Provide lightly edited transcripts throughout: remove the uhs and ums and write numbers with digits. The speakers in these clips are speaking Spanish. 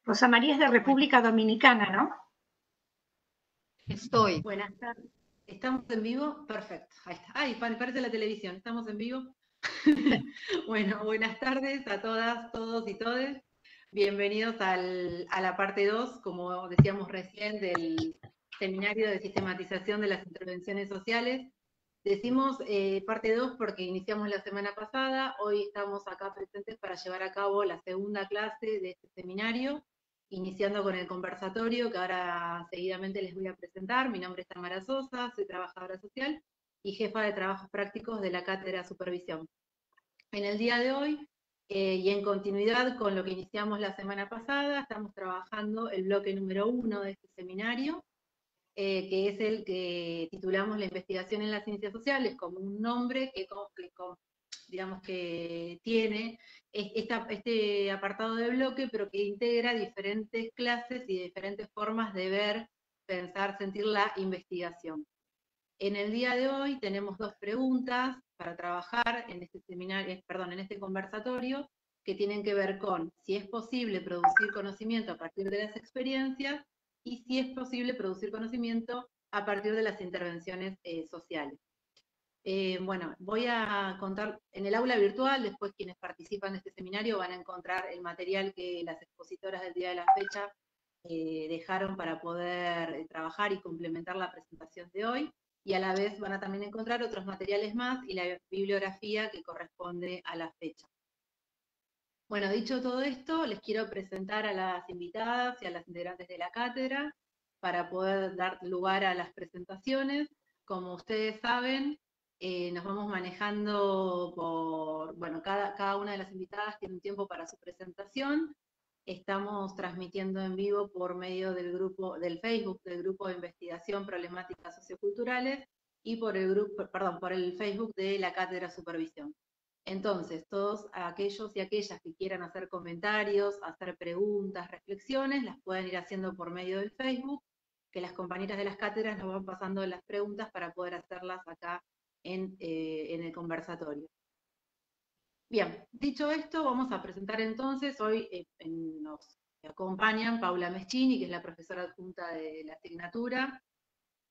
Rosa María es de Bueno, República Dominicana, ¿no? estoy. Buenas tardes. ¿Estamos en vivo? Perfecto. Ahí está. Ay, parece la televisión. ¿Estamos en vivo? Bueno, buenas tardes a todas, todos y todes. Bienvenidos a la parte 2, como decíamos recién, del seminario de sistematización de las intervenciones sociales. Decimos parte 2 porque iniciamos la semana pasada. Hoy estamos acá presentes para llevar a cabo la segunda clase de este seminario, iniciando con el conversatorio que ahora seguidamente les voy a presentar. Mi nombre es Tamara Sosa, soy trabajadora social y jefa de trabajos prácticos de la Cátedra Supervisión. En el día de hoy, y en continuidad con lo que iniciamos la semana pasada, estamos trabajando el bloque número 1 de este seminario, que es el que titulamos la investigación en las ciencias sociales, como un nombre digamos que tiene este apartado de bloque, pero que integra diferentes clases y diferentes formas de ver, pensar, sentir la investigación. En el día de hoy tenemos dos preguntas para trabajar en este seminario, perdón, en este conversatorio, que tienen que ver con si es posible producir conocimiento a partir de las experiencias y si es posible producir conocimiento a partir de las intervenciones sociales. Bueno, voy a contar en el aula virtual, después quienes participan de este seminario van a encontrar el material que las expositoras del día de la fecha dejaron para poder trabajar y complementar la presentación de hoy, y a la vez van a también encontrar otros materiales más y la bibliografía que corresponde a la fecha. Bueno, dicho todo esto, les quiero presentar a las invitadas y a las integrantes de la cátedra para poder dar lugar a las presentaciones. Como ustedes saben, nos vamos manejando por, bueno, cada una de las invitadas tiene un tiempo para su presentación. Estamos transmitiendo en vivo por medio del grupo, del Facebook, del grupo de investigación problemáticas socioculturales, y por el grupo, perdón, por el Facebook de la Cátedra Supervisión. Entonces, todos aquellos y aquellas que quieran hacer comentarios, hacer preguntas, reflexiones, las pueden ir haciendo por medio del Facebook, que las compañeras de las cátedras nos van pasando las preguntas para poder hacerlas acá en el conversatorio. Bien, dicho esto, vamos a presentar entonces, hoy nos acompañan Paula Meschini, que es la profesora adjunta de la asignatura.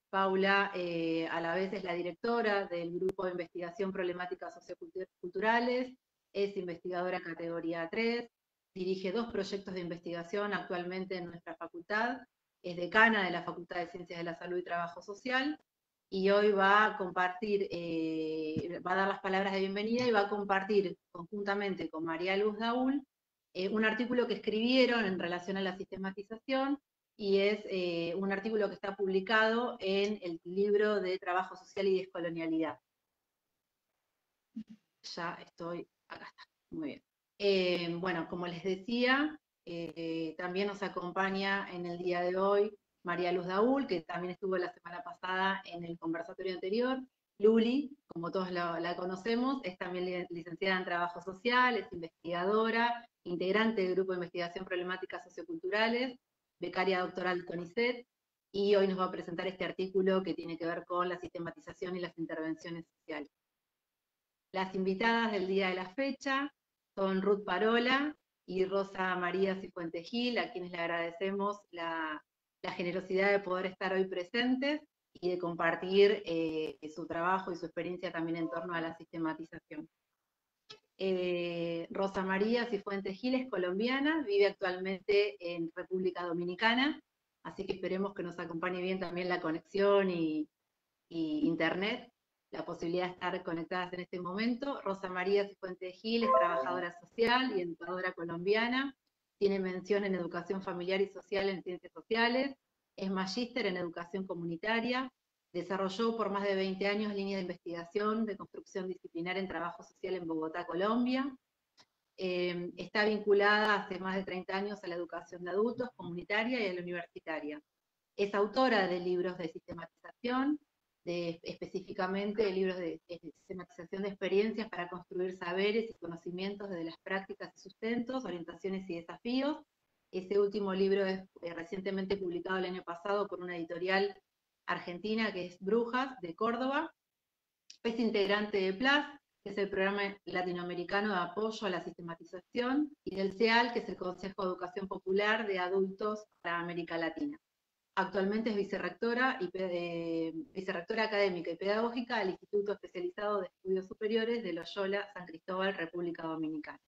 Paula a la vez es la directora del Grupo de Investigación Problemáticas Socioculturales, es investigadora categoría 3, dirige 2 proyectos de investigación actualmente en nuestra facultad, es decana de la Facultad de Ciencias de la Salud y Trabajo Social, y hoy va a compartir, va a dar las palabras de bienvenida y va a compartir conjuntamente con María Luz Daúl un artículo que escribieron en relación a la sistematización, y es un artículo que está publicado en el libro de Trabajo Social y Descolonialidad. Ya estoy, acá está, muy bien. Bueno, como les decía, también nos acompaña en el día de hoy María Luz Daúl, que también estuvo la semana pasada en el conversatorio anterior. Luli, como todos la conocemos, es también licenciada en Trabajo Social, es investigadora, integrante del Grupo de Investigación Problemáticas Socioculturales, becaria doctoral CONICET, y hoy nos va a presentar este artículo que tiene que ver con la sistematización y las intervenciones sociales. Las invitadas del día de la fecha son Ruth Parola y Rosa María Cifuentes Gil, a quienes le agradecemos la generosidad de poder estar hoy presentes y de compartir su trabajo y su experiencia también en torno a la sistematización. Rosa María Cifuentes Gil es colombiana, vive actualmente en República Dominicana, así que esperemos que nos acompañe bien también la conexión y internet, la posibilidad de estar conectadas en este momento. Rosa María Cifuentes Gil es trabajadora social y educadora colombiana, tiene mención en educación familiar y social en ciencias sociales, es magíster en educación comunitaria, desarrolló por más de 20 años líneas de investigación de construcción disciplinar en trabajo social en Bogotá, Colombia. Está vinculada hace más de 30 años a la educación de adultos, comunitaria y a la universitaria. Es autora de libros de sistematización, específicamente de libros de sistematización de experiencias para construir saberes y conocimientos desde las prácticas y sustentos, orientaciones y desafíos. Ese último libro es recientemente publicado el año pasado por una editorial argentina que es Brujas, de Córdoba. Es integrante de PLAS, que es el Programa Latinoamericano de Apoyo a la Sistematización, y del CEAL, que es el Consejo de Educación Popular de Adultos para América Latina. Actualmente es vicerrectora académica y pedagógica del Instituto Especializado de Estudios Superiores de Loyola San Cristóbal, República Dominicana.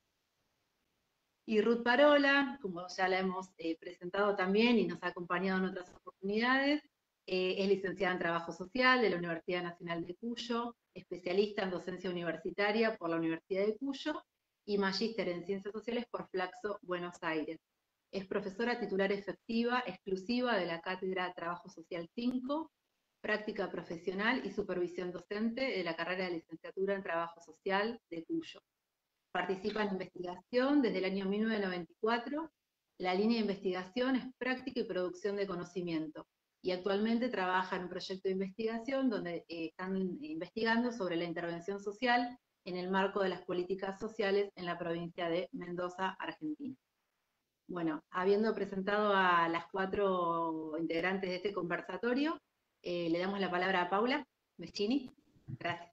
Y Ruth Parola, como ya la hemos presentado también y nos ha acompañado en otras oportunidades, es licenciada en Trabajo Social de la Universidad Nacional de Cuyo, especialista en docencia universitaria por la Universidad de Cuyo y magíster en Ciencias Sociales por Flaxo, Buenos Aires. Es profesora titular efectiva exclusiva de la Cátedra Trabajo Social 5, práctica profesional y supervisión docente de la carrera de licenciatura en Trabajo Social de Cuyo. Participa en investigación desde el año 1994. La línea de investigación es práctica y producción de conocimiento. Y actualmente trabaja en un proyecto de investigación donde están investigando sobre la intervención social en el marco de las políticas sociales en la provincia de Mendoza, Argentina. Bueno, habiendo presentado a las 4 integrantes de este conversatorio, le damos la palabra a Paula Meschini. Gracias.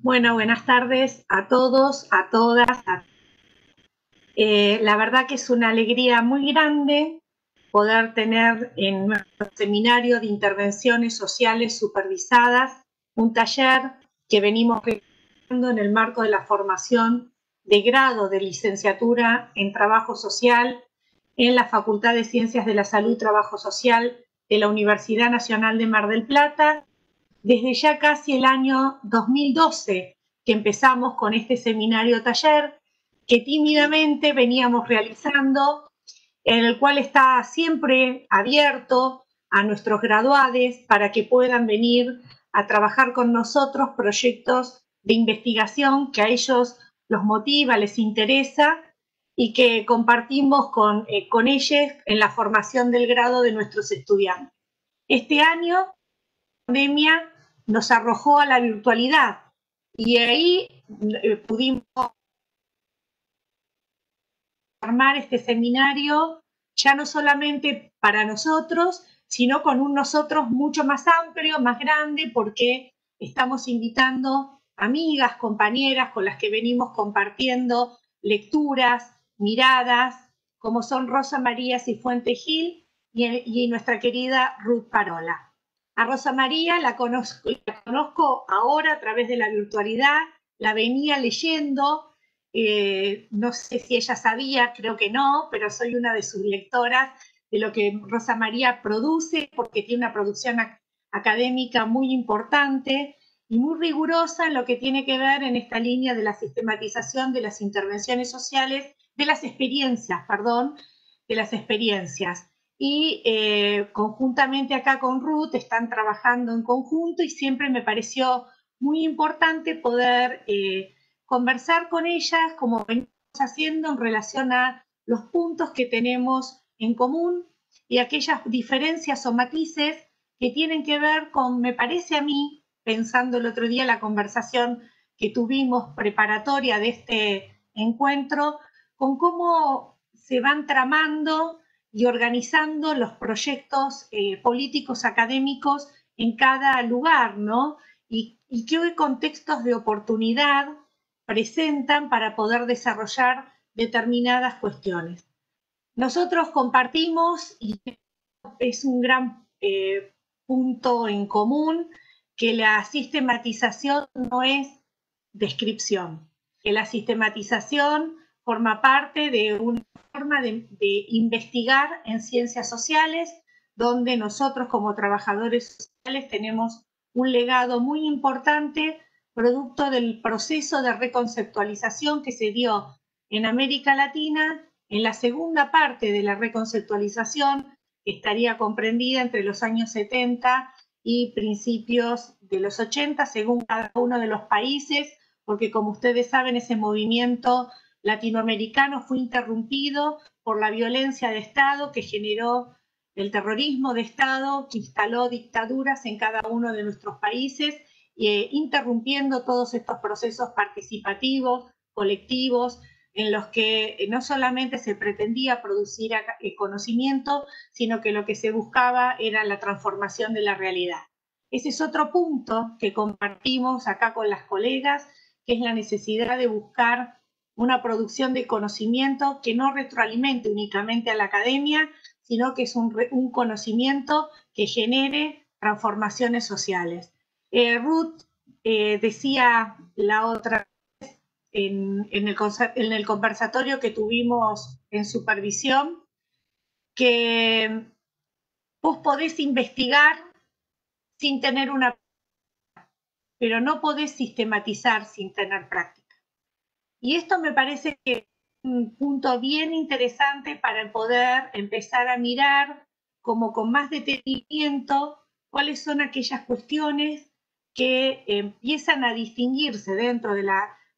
Bueno, buenas tardes a todos, a todas. La verdad que es una alegría muy grande poder tener en nuestro seminario de intervenciones sociales supervisadas un taller que venimos realizando en el marco de la formación de grado de licenciatura en Trabajo Social en la Facultad de Ciencias de la Salud y Trabajo Social de la Universidad Nacional de Mar del Plata, desde ya casi el año 2012 que empezamos con este seminario taller que tímidamente veníamos realizando, en el cual está siempre abierto a nuestros graduados para que puedan venir a trabajar con nosotros proyectos de investigación que a ellos los motiva, les interesa y que compartimos con ellos en la formación del grado de nuestros estudiantes. Este año, la pandemia nos arrojó a la virtualidad y ahí pudimos armar este seminario ya no solamente para nosotros, sino con un nosotros mucho más amplio, más grande, porque estamos invitando amigas, compañeras con las que venimos compartiendo lecturas, miradas, como son Rosa María Cifuentes Gil y nuestra querida Ruth Parola. A Rosa María la conozco ahora a través de la virtualidad, la venía leyendo. No sé si ella sabía, creo que no, pero soy una de sus lectoras de lo que Rosa María produce, porque tiene una producción académica muy importante y muy rigurosa en lo que tiene que ver en esta línea de la sistematización de las intervenciones sociales, de las experiencias. Y conjuntamente acá con Ruth están trabajando en conjunto y siempre me pareció muy importante poder conversar con ellas, como venimos haciendo en relación a los puntos que tenemos en común y aquellas diferencias o matices que tienen que ver con, me parece a mí, pensando el otro día la conversación que tuvimos preparatoria de este encuentro, con cómo se van tramando y organizando los proyectos políticos académicos en cada lugar, ¿no? Y qué contextos de oportunidad presentan para poder desarrollar determinadas cuestiones. Nosotros compartimos, y es un gran punto en común, que la sistematización no es descripción, que la sistematización forma parte de una forma de investigar en ciencias sociales, donde nosotros como trabajadores sociales tenemos un legado muy importante producto del proceso de reconceptualización que se dio en América Latina en la segunda parte de la reconceptualización, que estaría comprendida entre los años 70 y principios de los 80, según cada uno de los países, porque como ustedes saben, ese movimiento latinoamericano fue interrumpido por la violencia de Estado que generó el terrorismo de Estado, que instaló dictaduras en cada uno de nuestros países, interrumpiendo todos estos procesos participativos, colectivos, en los que no solamente se pretendía producir conocimiento, sino que lo que se buscaba era la transformación de la realidad. Ese es otro punto que compartimos acá con las colegas, que es la necesidad de buscar una producción de conocimiento que no retroalimente únicamente a la academia, sino que es un conocimiento que genere transformaciones sociales. Ruth decía la otra vez en el conversatorio que tuvimos en supervisión que vos podés investigar sin tener una, pero no podés sistematizar sin tener práctica. Y esto me parece que es un punto bien interesante para poder empezar a mirar como con más detenimiento cuáles son aquellas cuestiones que empiezan a distinguirse dentro de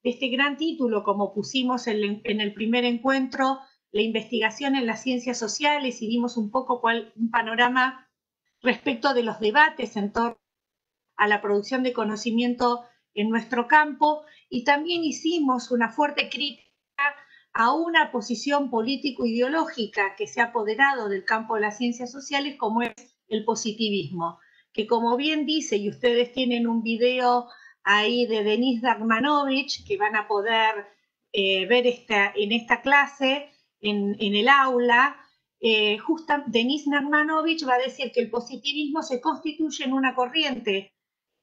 este gran título, como pusimos en el primer encuentro, la investigación en las ciencias sociales, y dimos un poco un panorama respecto de los debates en torno a la producción de conocimiento en nuestro campo, y también hicimos una fuerte crítica a una posición político-ideológica que se ha apoderado del campo de las ciencias sociales, como es el positivismo, que como bien dice, y ustedes tienen un video ahí de Denis Darmanovich, que van a poder ver en esta clase, en el aula, Denis Darmanovich va a decir que el positivismo se constituye en una corriente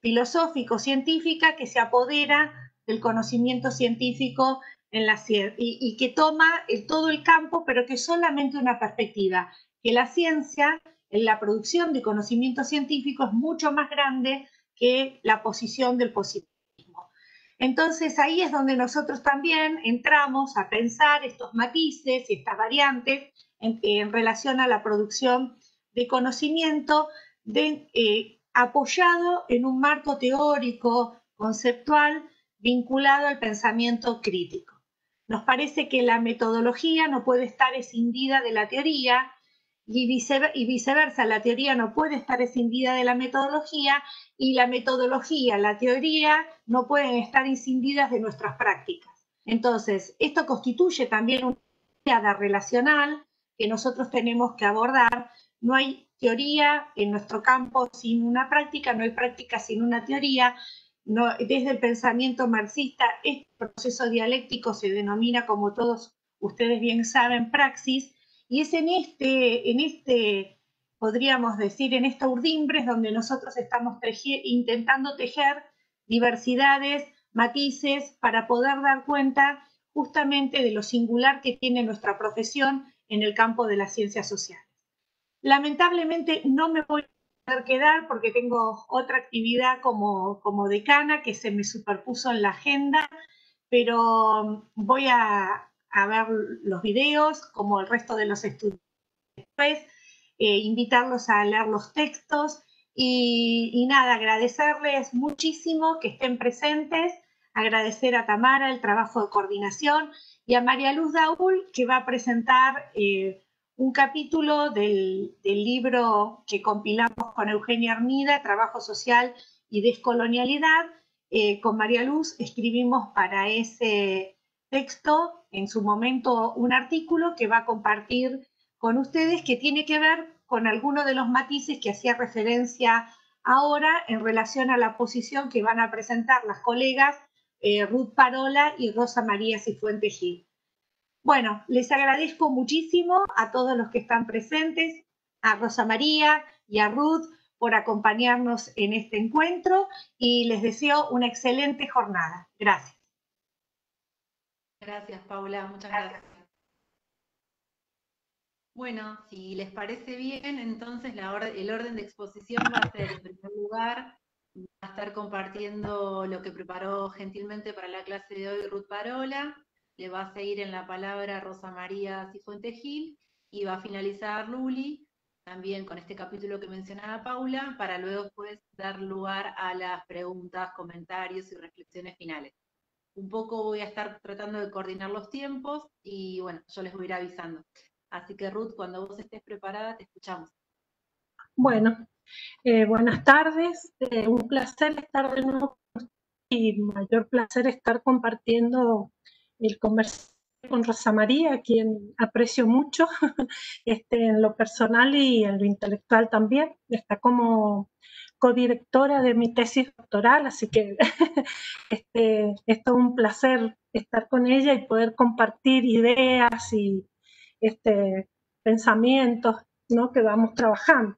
filosófico-científica que se apodera del conocimiento científico y que toma todo el campo, pero que es solamente una perspectiva, que la ciencia, en la producción de conocimiento científico, es mucho más grande que la posición del positivismo. Entonces ahí es donde nosotros también entramos a pensar estos matices y estas variantes en relación a la producción de conocimiento apoyado en un marco teórico, conceptual, vinculado al pensamiento crítico. Nos parece que la metodología no puede estar escindida de la teoría y viceversa, la teoría no puede estar escindida de la metodología, y la metodología, la teoría no pueden estar escindidas de nuestras prácticas. Entonces, esto constituye también una teoría relacional que nosotros tenemos que abordar. No hay teoría en nuestro campo sin una práctica, no hay práctica sin una teoría. No, desde el pensamiento marxista, este proceso dialéctico se denomina, como todos ustedes bien saben, praxis, y es en este, podríamos decir, en esta urdimbre es donde nosotros estamos intentando tejer diversidades, matices, para poder dar cuenta justamente de lo singular que tiene nuestra profesión en el campo de las ciencias sociales. Lamentablemente no me voy a poder quedar porque tengo otra actividad como decana que se me superpuso en la agenda, pero voy a ver los videos como el resto de los estudiantes después, invitarlos a leer los textos y nada, agradecerles muchísimo que estén presentes, agradecer a Tamara el trabajo de coordinación y a María Luz Daúl, que va a presentar un capítulo del libro que compilamos con Eugenia Armida, Trabajo Social y Descolonialidad. Con María Luz escribimos para ese texto en su momento un artículo que va a compartir con ustedes, que tiene que ver con algunos de los matices que hacía referencia ahora en relación a la posición que van a presentar las colegas Ruth Parola y Rosa María Cifuentes Gil. Bueno, les agradezco muchísimo a todos los que están presentes, a Rosa María y a Ruth por acompañarnos en este encuentro, y les deseo una excelente jornada. Gracias. Gracias, Paula, muchas gracias. Bueno, si les parece bien, entonces el orden de exposición va a ser, en primer lugar, va a estar compartiendo lo que preparó gentilmente para la clase de hoy Ruth Parola, le va a seguir en la palabra Rosa María Cifuentes Gil, y va a finalizar Luli, también con este capítulo que mencionaba Paula, para luego después dar lugar a las preguntas, comentarios y reflexiones finales. Un poco voy a estar tratando de coordinar los tiempos y bueno, yo les voy a ir avisando. Así que Ruth, cuando vos estés preparada, te escuchamos. Bueno, buenas tardes. Un placer estar de nuevo y mayor placer estar compartiendo el conversatorio con Rosa María, a quien aprecio mucho en lo personal y en lo intelectual también. Está como codirectora de mi tesis doctoral, así que es todo un placer estar con ella y poder compartir ideas y pensamientos, ¿no?, que vamos trabajando.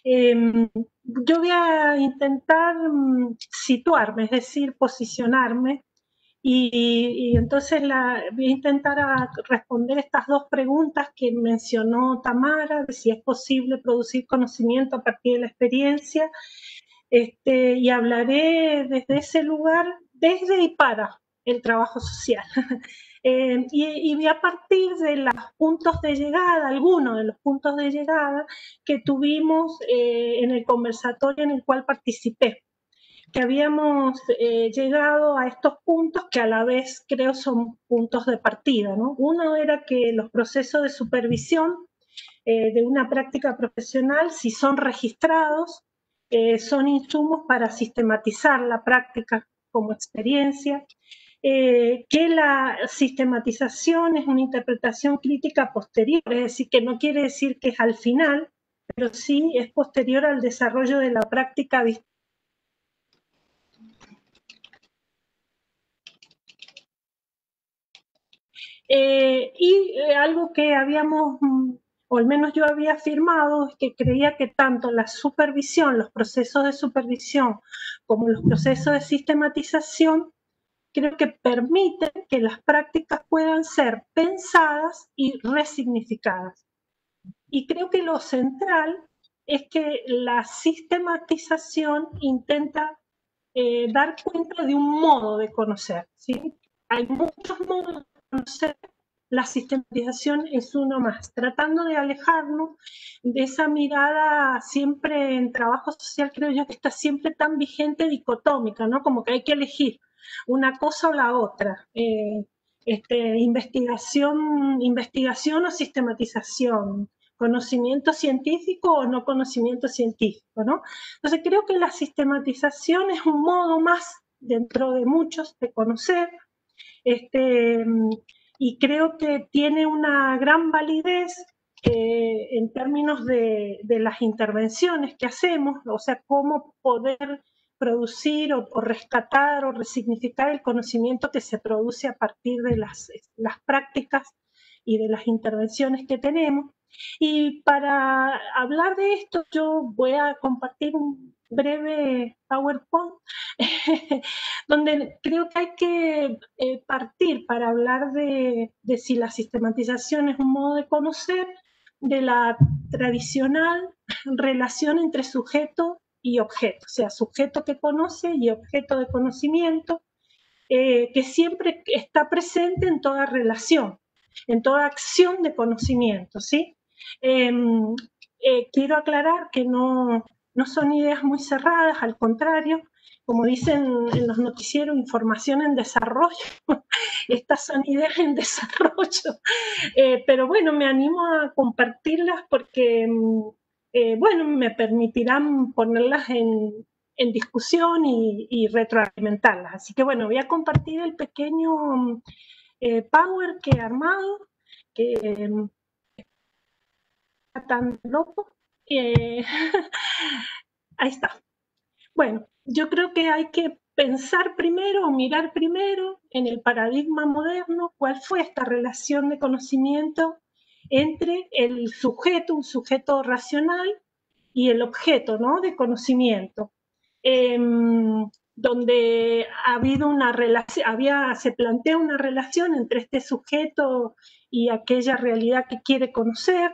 Yo voy a intentar situarme, es decir, posicionarme, y entonces voy a intentar responder estas dos preguntas que mencionó Tamara, de si es posible producir conocimiento a partir de la experiencia, y hablaré desde ese lugar, desde y para el trabajo social. Y voy a partir de los puntos de llegada, algunos de los puntos de llegada que tuvimos en el conversatorio en el cual participé, que habíamos llegado a estos puntos que a la vez creo son puntos de partida, ¿no? Uno era que los procesos de supervisión de una práctica profesional, si son registrados, son insumos para sistematizar la práctica como experiencia, que la sistematización es una interpretación crítica posterior, es decir, que no quiere decir que es al final, pero sí es posterior al desarrollo de la práctica. Algo que habíamos, o al menos yo había afirmado, es que creía que tanto la supervisión, los procesos de supervisión, como los procesos de sistematización, creo que permiten que las prácticas puedan ser pensadas y resignificadas. Y creo que lo central es que la sistematización intenta dar cuenta de un modo de conocer, ¿sí? Hay muchos modos de conocer, la sistematización es uno más, tratando de alejarnos de esa mirada siempre en trabajo social, creo yo que está siempre tan vigente, dicotómica, ¿no? Como que hay que elegir una cosa o la otra. Investigación o sistematización, conocimiento científico o no conocimiento científico, ¿no? Entonces creo que la sistematización es un modo más, dentro de muchos, de conocer, y creo que tiene una gran validez en términos de las intervenciones que hacemos, o sea, cómo poder producir o rescatar o resignificar el conocimiento que se produce a partir de las prácticas y de las intervenciones que tenemos. Y para hablar de esto, yo voy a compartir un breve PowerPoint donde creo que hay que partir para hablar de si la sistematización es un modo de conocer, de la tradicional relación entre sujeto y objeto, o sea, sujeto que conoce y objeto de conocimiento, que siempre está presente en toda relación, en toda acción de conocimiento, ¿sí? Quiero aclarar que no son ideas muy cerradas, al contrario, como dicen en los noticieros, información en desarrollo. Estas son ideas en desarrollo. Pero bueno, me animo a compartirlas porque, bueno, me permitirán ponerlas en discusión y retroalimentarlas. Así que bueno, voy a compartir el pequeño Power que he armado, que está tan loco. Ahí está. Bueno, yo creo que hay que pensar primero o mirar primero en el paradigma moderno cuál fue esta relación de conocimiento entre el sujeto, un sujeto racional, y el objeto, ¿no?, de conocimiento, donde ha habido una relación, se plantea una relación entre este sujeto y aquella realidad que quiere conocer.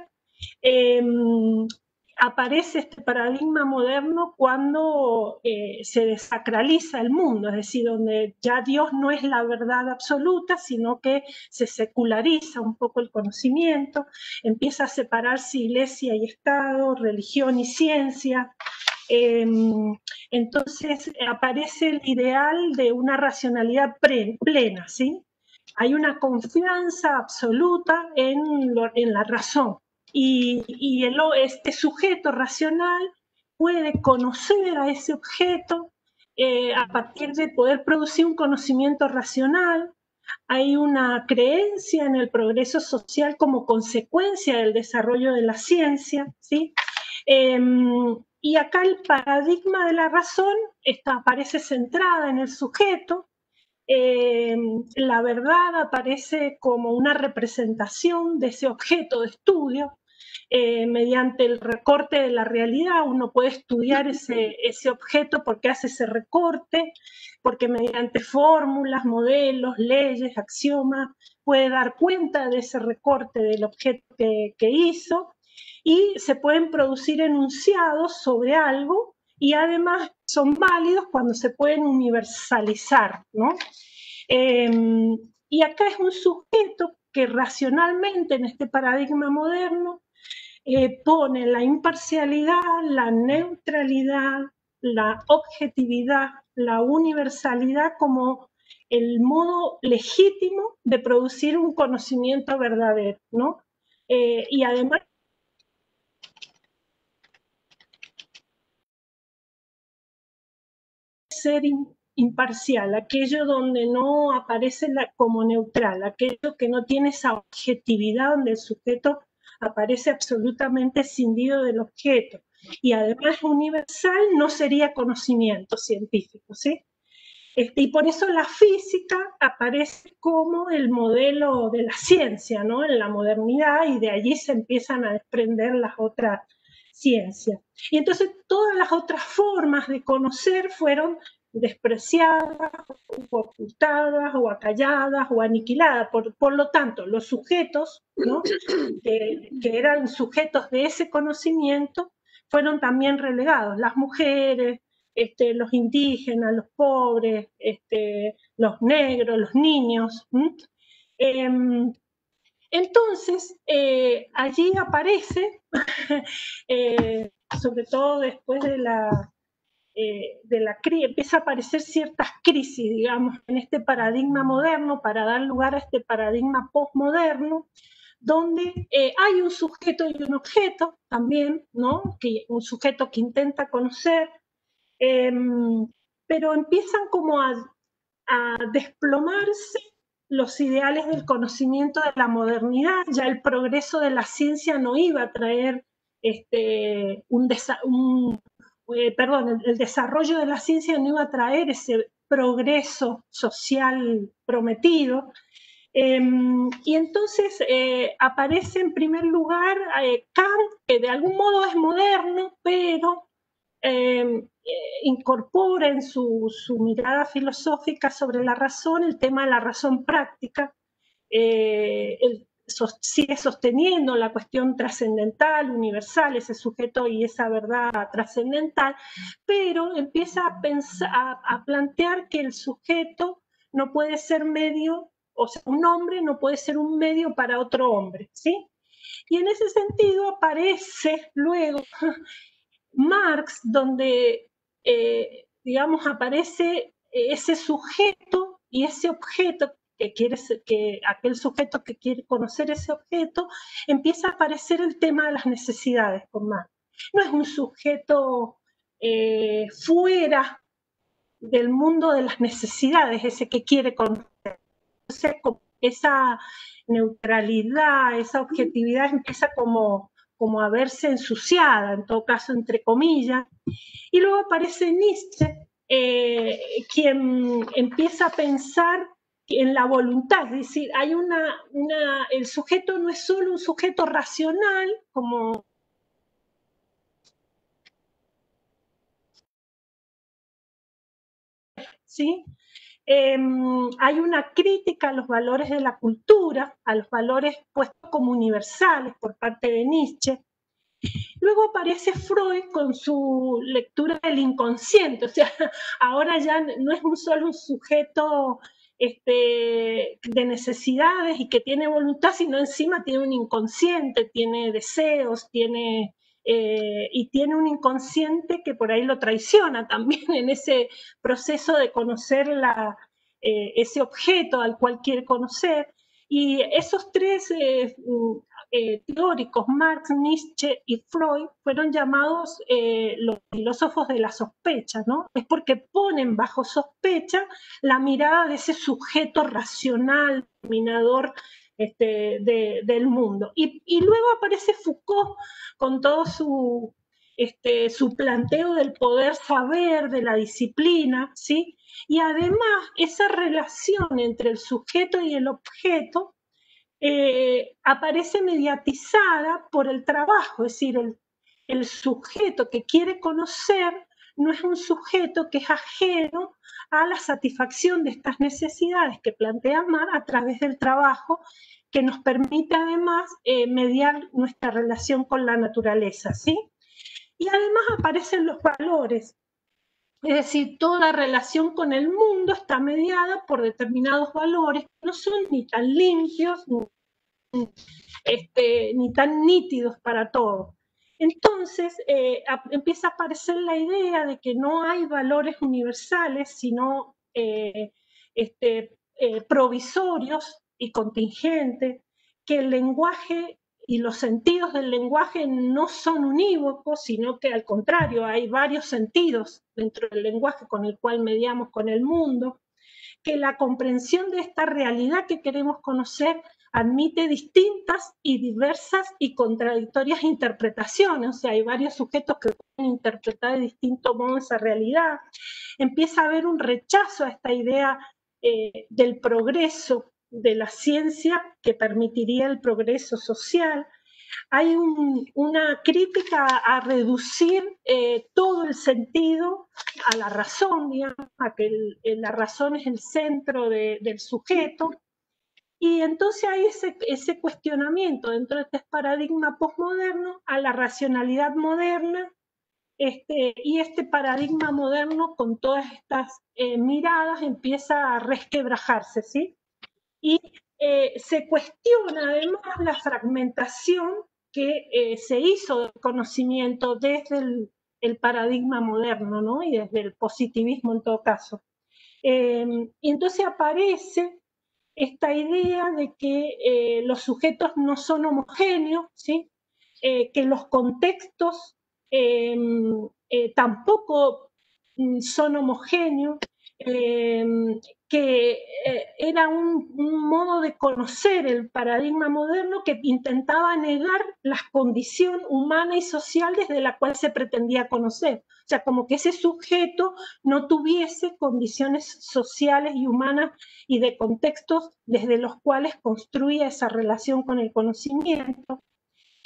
Aparece este paradigma moderno cuando se desacraliza el mundo, es decir, donde ya Dios no es la verdad absoluta, sino que se seculariza un poco el conocimiento, empieza a separarse iglesia y Estado, religión y ciencia. Entonces aparece el ideal de una racionalidad plena, ¿sí? Hay una confianza absoluta en la razón. Y este sujeto racional puede conocer a ese objeto a partir de poder producir un conocimiento racional. Hay una creencia en el progreso social como consecuencia del desarrollo de la ciencia, ¿sí? Y acá el paradigma de la razón aparece centrada en el sujeto. La verdad aparece como una representación de ese objeto de estudio. Mediante el recorte de la realidad uno puede estudiar ese objeto porque hace ese recorte, porque mediante fórmulas, modelos, leyes, axiomas, puede dar cuenta de ese recorte del objeto que hizo, y se pueden producir enunciados sobre algo, y además son válidos cuando se pueden universalizar, ¿no? Y acá es un sujeto que racionalmente en este paradigma moderno pone la imparcialidad, la neutralidad, la objetividad, la universalidad como el modo legítimo de producir un conocimiento verdadero, ¿no? Y además ser imparcial, aquello donde no aparece como neutral, aquello que no tiene esa objetividad, donde el sujeto aparece absolutamente escindido del objeto. Y además universal no sería conocimiento científico, ¿sí? Y por eso la física aparece como el modelo de la ciencia, ¿no? En la modernidad, y de allí se empiezan a desprender las otras ciencias. Y entonces todas las otras formas de conocer fueron despreciadas, o ocultadas, o acalladas, o aniquiladas. Por lo tanto, los sujetos, ¿no? que eran sujetos de ese conocimiento, fueron también relegados. Las mujeres, los indígenas, los pobres, los negros, los niños. Entonces, allí aparece, sobre todo después de la crisis, empieza a aparecer ciertas crisis, digamos, en este paradigma moderno, para dar lugar a este paradigma postmoderno, donde hay un sujeto y un objeto también, ¿no? Un sujeto que intenta conocer, pero empiezan como a desplomarse los ideales del conocimiento de la modernidad. Ya el progreso de la ciencia no iba a traer el desarrollo de la ciencia no iba a traer ese progreso social prometido. Y entonces aparece en primer lugar Kant, que de algún modo es moderno, pero incorpora en su mirada filosófica sobre la razón el tema de la razón práctica. Él sigue sosteniendo la cuestión trascendental, universal, ese sujeto y esa verdad trascendental, pero empieza a plantear que el sujeto no puede ser medio, o sea, un hombre no puede ser un medio para otro hombre, ¿sí? Y en ese sentido aparece luego Marx, donde, digamos, aparece ese sujeto y ese objeto aquel sujeto que quiere conocer ese objeto, empieza a aparecer el tema de las necesidades con Marx. No es un sujeto fuera del mundo de las necesidades, ese que quiere conocer. Entonces, esa neutralidad, esa objetividad empieza como a verse ensuciada, en todo caso, entre comillas. Y luego aparece Nietzsche, quien empieza a pensar en la voluntad, es decir, hay el sujeto no es solo un sujeto racional, como ¿sí? Hay una crítica a los valores de la cultura, a los valores puestos como universales por parte de Nietzsche. Luego aparece Freud con su lectura del inconsciente, o sea, ahora ya no es solo un sujeto de necesidades y que tiene voluntad, sino encima tiene un inconsciente, tiene deseos, y tiene un inconsciente que por ahí lo traiciona también en ese proceso de conocer ese objeto al cual quiere conocer. Y esos tres teóricos, Marx, Nietzsche y Freud, fueron llamados los filósofos de la sospecha, ¿no? Es porque ponen bajo sospecha la mirada de ese sujeto racional, dominador del mundo. Y luego aparece Foucault con todo su su planteo del poder saber, de la disciplina, ¿sí? Y además esa relación entre el sujeto y el objeto aparece mediatizada por el trabajo, es decir, el sujeto que quiere conocer no es un sujeto que es ajeno a la satisfacción de estas necesidades que plantea Mar a través del trabajo, que nos permite además mediar nuestra relación con la naturaleza, ¿sí? Y además aparecen los valores, es decir, toda relación con el mundo está mediada por determinados valores que no son ni tan limpios ni tan nítidos para todos. Entonces empieza a aparecer la idea de que no hay valores universales, sino provisorios y contingentes, que el lenguaje y los sentidos del lenguaje no son unívocos, sino que al contrario, hay varios sentidos dentro del lenguaje con el cual mediamos con el mundo, que la comprensión de esta realidad que queremos conocer admite distintas y diversas y contradictorias interpretaciones, o sea, hay varios sujetos que pueden interpretar de distinto modo esa realidad. Empieza a haber un rechazo a esta idea del progreso de la ciencia que permitiría el progreso social. Hay una crítica a reducir todo el sentido a la razón, digamos, a que la razón es el centro del sujeto. Y entonces hay ese cuestionamiento dentro de este paradigma posmoderno a la racionalidad moderna, y este paradigma moderno con todas estas miradas empieza a resquebrajarse, ¿sí? Y se cuestiona además la fragmentación que se hizo del conocimiento desde el paradigma moderno, ¿no? Y desde el positivismo en todo caso. Y entonces aparece esta idea de que los sujetos no son homogéneos, ¿sí? Que los contextos tampoco son homogéneos, que era un modo de conocer el paradigma moderno que intentaba negar la condición humana y social desde la cual se pretendía conocer. O sea, como que ese sujeto no tuviese condiciones sociales y humanas y de contextos desde los cuales construía esa relación con el conocimiento.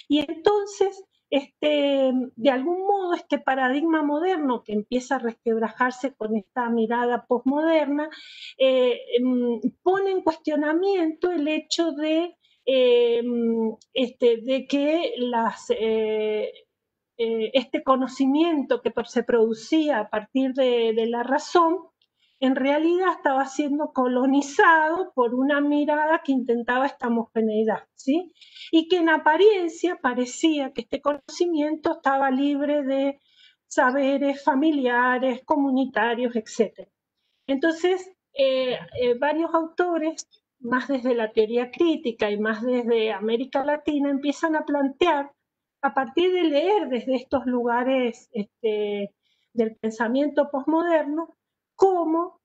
Y entonces, de algún modo, este paradigma moderno que empieza a resquebrajarse con esta mirada posmoderna, pone en cuestionamiento el hecho de que este conocimiento que se producía a partir de la razón, en realidad estaba siendo colonizado por una mirada que intentaba esta homogeneidad, ¿sí? Y que en apariencia parecía que este conocimiento estaba libre de saberes familiares, comunitarios, etc. Entonces, varios autores, más desde la teoría crítica y más desde América Latina, empiezan a plantear, a partir de leer desde estos lugares del pensamiento posmoderno, cómo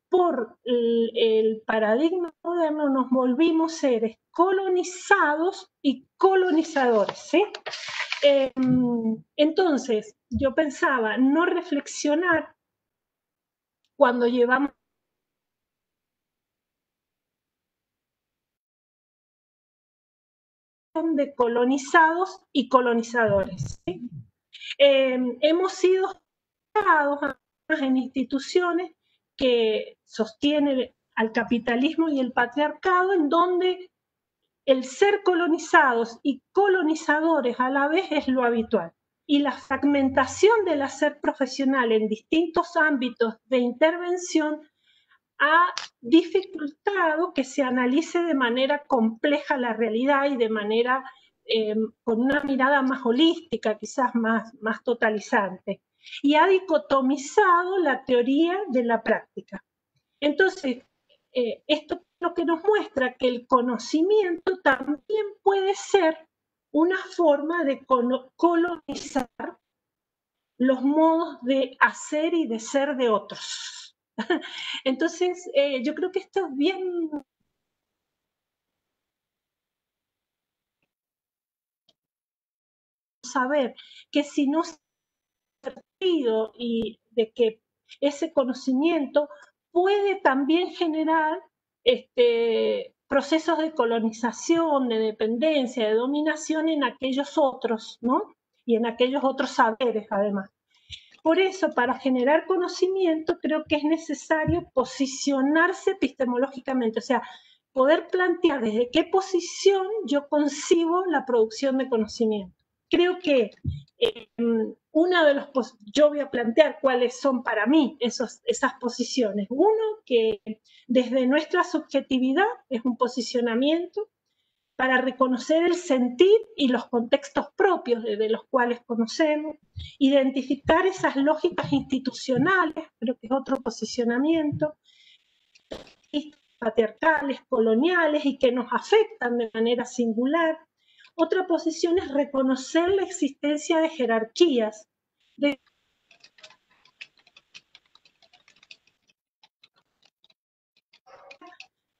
por el paradigma moderno nos volvimos seres colonizados y colonizadores, ¿sí? Entonces, yo pensaba no reflexionar cuando llevamos de colonizados y colonizadores, ¿sí? Hemos sido en instituciones que sostienen al capitalismo y el patriarcado, en donde el ser colonizados y colonizadores a la vez es lo habitual. Y la fragmentación del hacer profesional en distintos ámbitos de intervención ha dificultado que se analice de manera compleja la realidad y de manera con una mirada más holística, quizás más totalizante. Y ha dicotomizado la teoría de la práctica. Entonces, esto es lo que nos muestra que el conocimiento también puede ser una forma de colonizar los modos de hacer y de ser de otros. Entonces, yo creo que esto es bien saber que si no se ha sentido y de que ese conocimiento puede también generar procesos de colonización, de dependencia, de dominación en aquellos otros, ¿no? Y en aquellos otros saberes, además. Por eso, para generar conocimiento, creo que es necesario posicionarse epistemológicamente, o sea, poder plantear desde qué posición yo concibo la producción de conocimiento. Creo que yo voy a plantear cuáles son para mí esas posiciones. Uno, que desde nuestra subjetividad es un posicionamiento para reconocer el sentir y los contextos propios de los cuales conocemos, identificar esas lógicas institucionales, creo que es otro posicionamiento, patriarcales, coloniales y que nos afectan de manera singular. Otra posición es reconocer la existencia de jerarquías,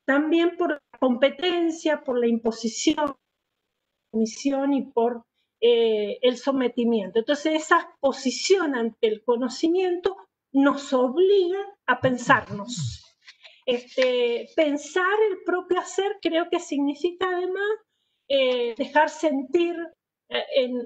también por la competencia, por la imposición y por el sometimiento. Entonces, esa posición ante el conocimiento nos obliga a pensarnos. Pensar el propio hacer creo que significa además dejar sentir,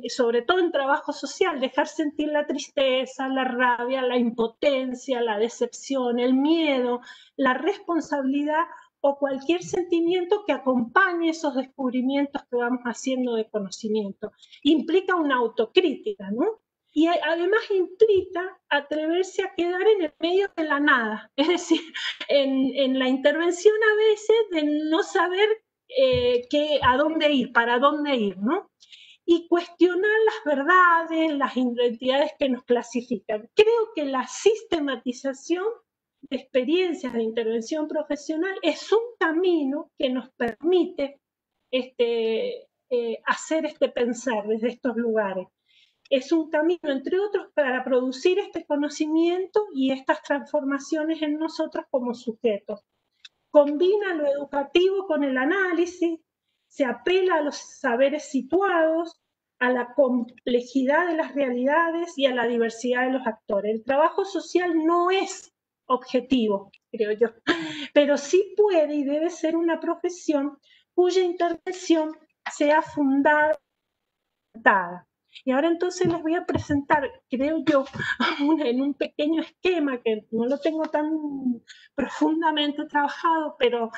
sobre todo en trabajo social, dejar sentir la tristeza, la rabia, la impotencia, la decepción, el miedo, la responsabilidad o cualquier sentimiento que acompañe esos descubrimientos que vamos haciendo de conocimiento. Implica una autocrítica, ¿no? Y además implica atreverse a quedar en el medio de la nada, es decir, en la intervención a veces de no saber a dónde ir, para dónde ir, ¿no? Y cuestionar las verdades, las identidades que nos clasifican. Creo que la sistematización de experiencias de intervención profesional es un camino que nos permite hacer pensar desde estos lugares. Es un camino, entre otros, para producir este conocimiento y estas transformaciones en nosotros como sujetos. Combina lo educativo con el análisis, se apela a los saberes situados, a la complejidad de las realidades y a la diversidad de los actores. El trabajo social no es objetivo, creo yo, pero sí puede y debe ser una profesión cuya intervención sea fundada. Y ahora entonces les voy a presentar, creo yo, en un pequeño esquema que no lo tengo tan profundamente trabajado, pero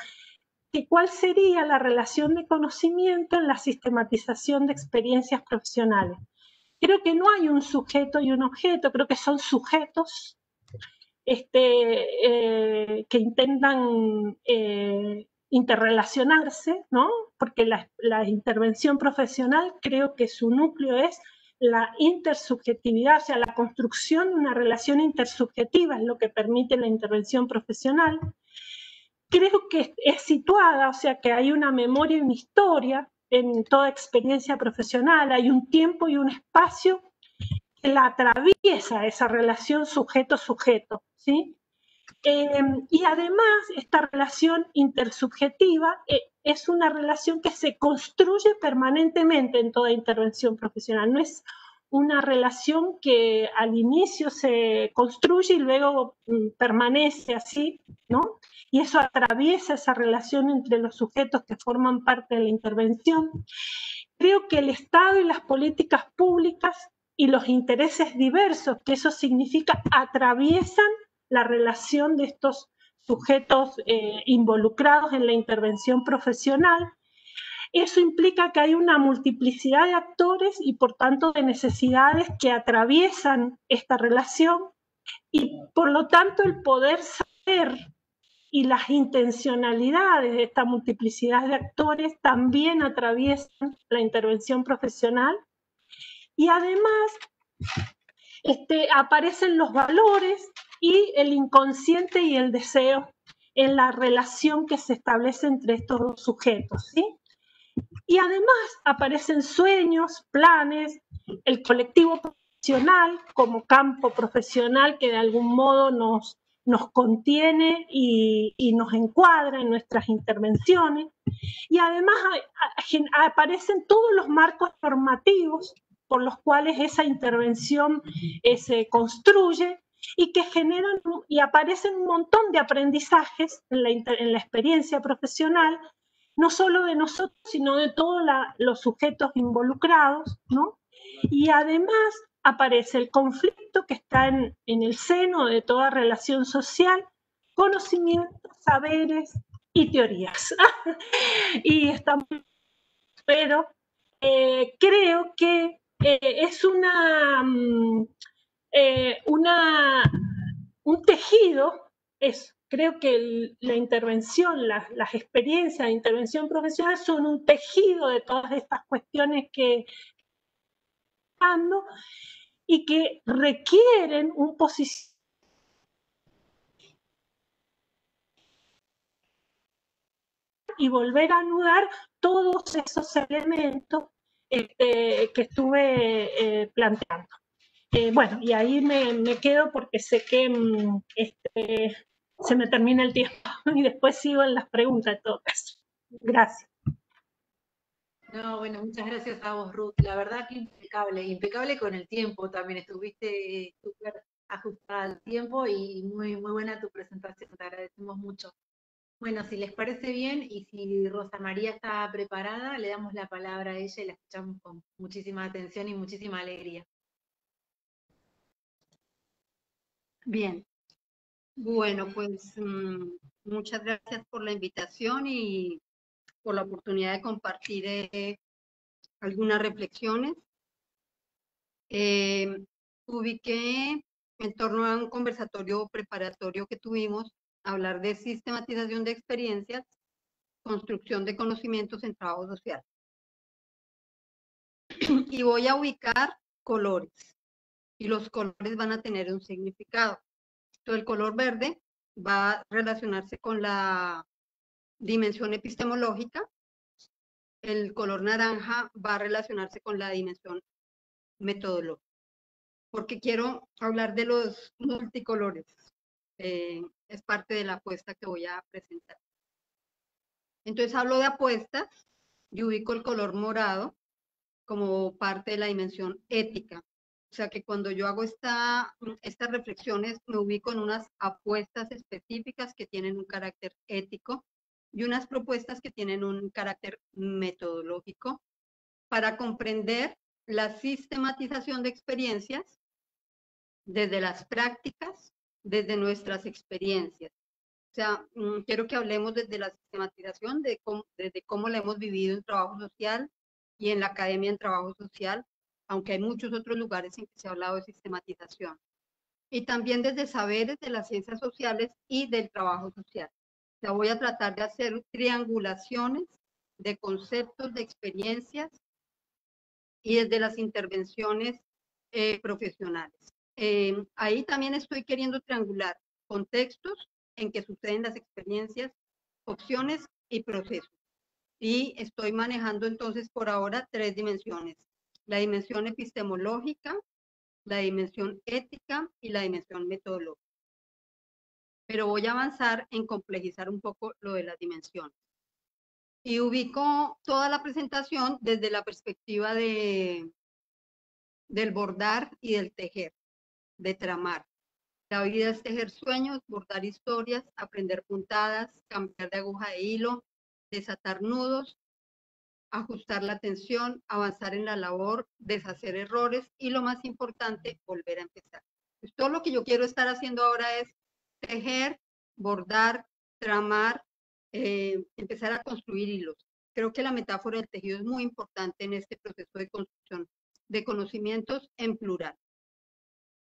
que cuál sería la relación de conocimiento en la sistematización de experiencias profesionales. Creo que no hay un sujeto y un objeto, creo que son sujetos que intentan interrelacionarse, ¿no? Porque la intervención profesional creo que su núcleo es la intersubjetividad, o sea, la construcción de una relación intersubjetiva es lo que permite la intervención profesional. Creo que es situada, o sea, que hay una memoria y una historia en toda experiencia profesional, hay un tiempo y un espacio que la atraviesa esa relación sujeto-sujeto, ¿sí? Y además, esta relación intersubjetiva es una relación que se construye permanentemente en toda intervención profesional. No es una relación que al inicio se construye y luego permanece así, ¿no? Y eso atraviesa esa relación entre los sujetos que forman parte de la intervención. Creo que el Estado y las políticas públicas y los intereses diversos, que eso significa, atraviesan la relación de estos sujetos involucrados en la intervención profesional. Eso implica que hay una multiplicidad de actores y por tanto de necesidades que atraviesan esta relación y por lo tanto el poder saber y las intencionalidades de esta multiplicidad de actores también atraviesan la intervención profesional. Y además aparecen los valores y el inconsciente y el deseo en la relación que se establece entre estos dos sujetos, ¿sí? Y además aparecen sueños, planes, el colectivo profesional como campo profesional que de algún modo nos contiene y nos encuadra en nuestras intervenciones. Y además aparecen todos los marcos normativos por los cuales esa intervención se construye y que generan y aparecen un montón de aprendizajes en la experiencia profesional, no solo de nosotros, sino de todos los sujetos involucrados, ¿no? Y además aparece el conflicto que está en el seno de toda relación social, conocimientos, saberes y teorías. Y estamos, pero creo que es un tejido, creo que la intervención, las experiencias de intervención profesional son un tejido de todas estas cuestiones que y que requieren un posicionamiento y volver a anudar todos esos elementos que estuve planteando. Bueno, y ahí me quedo porque sé que se me termina el tiempo y después sigo en las preguntas en todo caso. Gracias. No, bueno, muchas gracias a vos, Ruth. La verdad que impecable con el tiempo también. Estuviste súper ajustada al tiempo y muy, muy buena tu presentación. Te agradecemos mucho. Bueno, si les parece bien y si Rosa María está preparada, le damos la palabra a ella y la escuchamos con muchísima atención y muchísima alegría. Bien. Bueno, pues muchas gracias por la invitación y por la oportunidad de compartir algunas reflexiones. Ubiqué en torno a un conversatorio preparatorio que tuvimos, hablar de sistematización de experiencias, construcción de conocimientos en trabajo social. Y voy a ubicar colores, y los colores van a tener un significado. Entonces, el color verde va a relacionarse con la dimensión epistemológica, el color naranja va a relacionarse con la dimensión metodológica. Porque quiero hablar de los multicolores. Es parte de la apuesta que voy a presentar. Entonces hablo de apuestas y ubico el color morado como parte de la dimensión ética. O sea que cuando yo hago estas reflexiones me ubico en unas apuestas específicas que tienen un carácter ético y unas propuestas que tienen un carácter metodológico para comprender la sistematización de experiencias desde las prácticas, desde nuestras experiencias. O sea, quiero que hablemos desde la sistematización, desde cómo la hemos vivido en trabajo social y en la academia en trabajo social, aunque hay muchos otros lugares en que se ha hablado de sistematización. Y también desde saberes de las ciencias sociales y del trabajo social. O sea, voy a tratar de hacer triangulaciones de conceptos, de experiencias y desde las intervenciones profesionales. Ahí también estoy queriendo triangular contextos en que suceden las experiencias, opciones y procesos. Y estoy manejando entonces por ahora 3 dimensiones. La dimensión epistemológica, la dimensión ética y la dimensión metodológica. Pero voy a avanzar en complejizar un poco lo de las dimensiones. Y ubico toda la presentación desde la perspectiva del bordar y del tejer, de tramar. La vida es tejer sueños, bordar historias, aprender puntadas, cambiar de aguja de hilo, desatar nudos, ajustar la tensión, avanzar en la labor, deshacer errores y lo más importante, volver a empezar. Pues todo lo que yo quiero estar haciendo ahora es tejer, bordar, tramar, empezar a construir hilos. Creo que la metáfora del tejido es muy importante en este proceso de construcción de conocimientos en plural.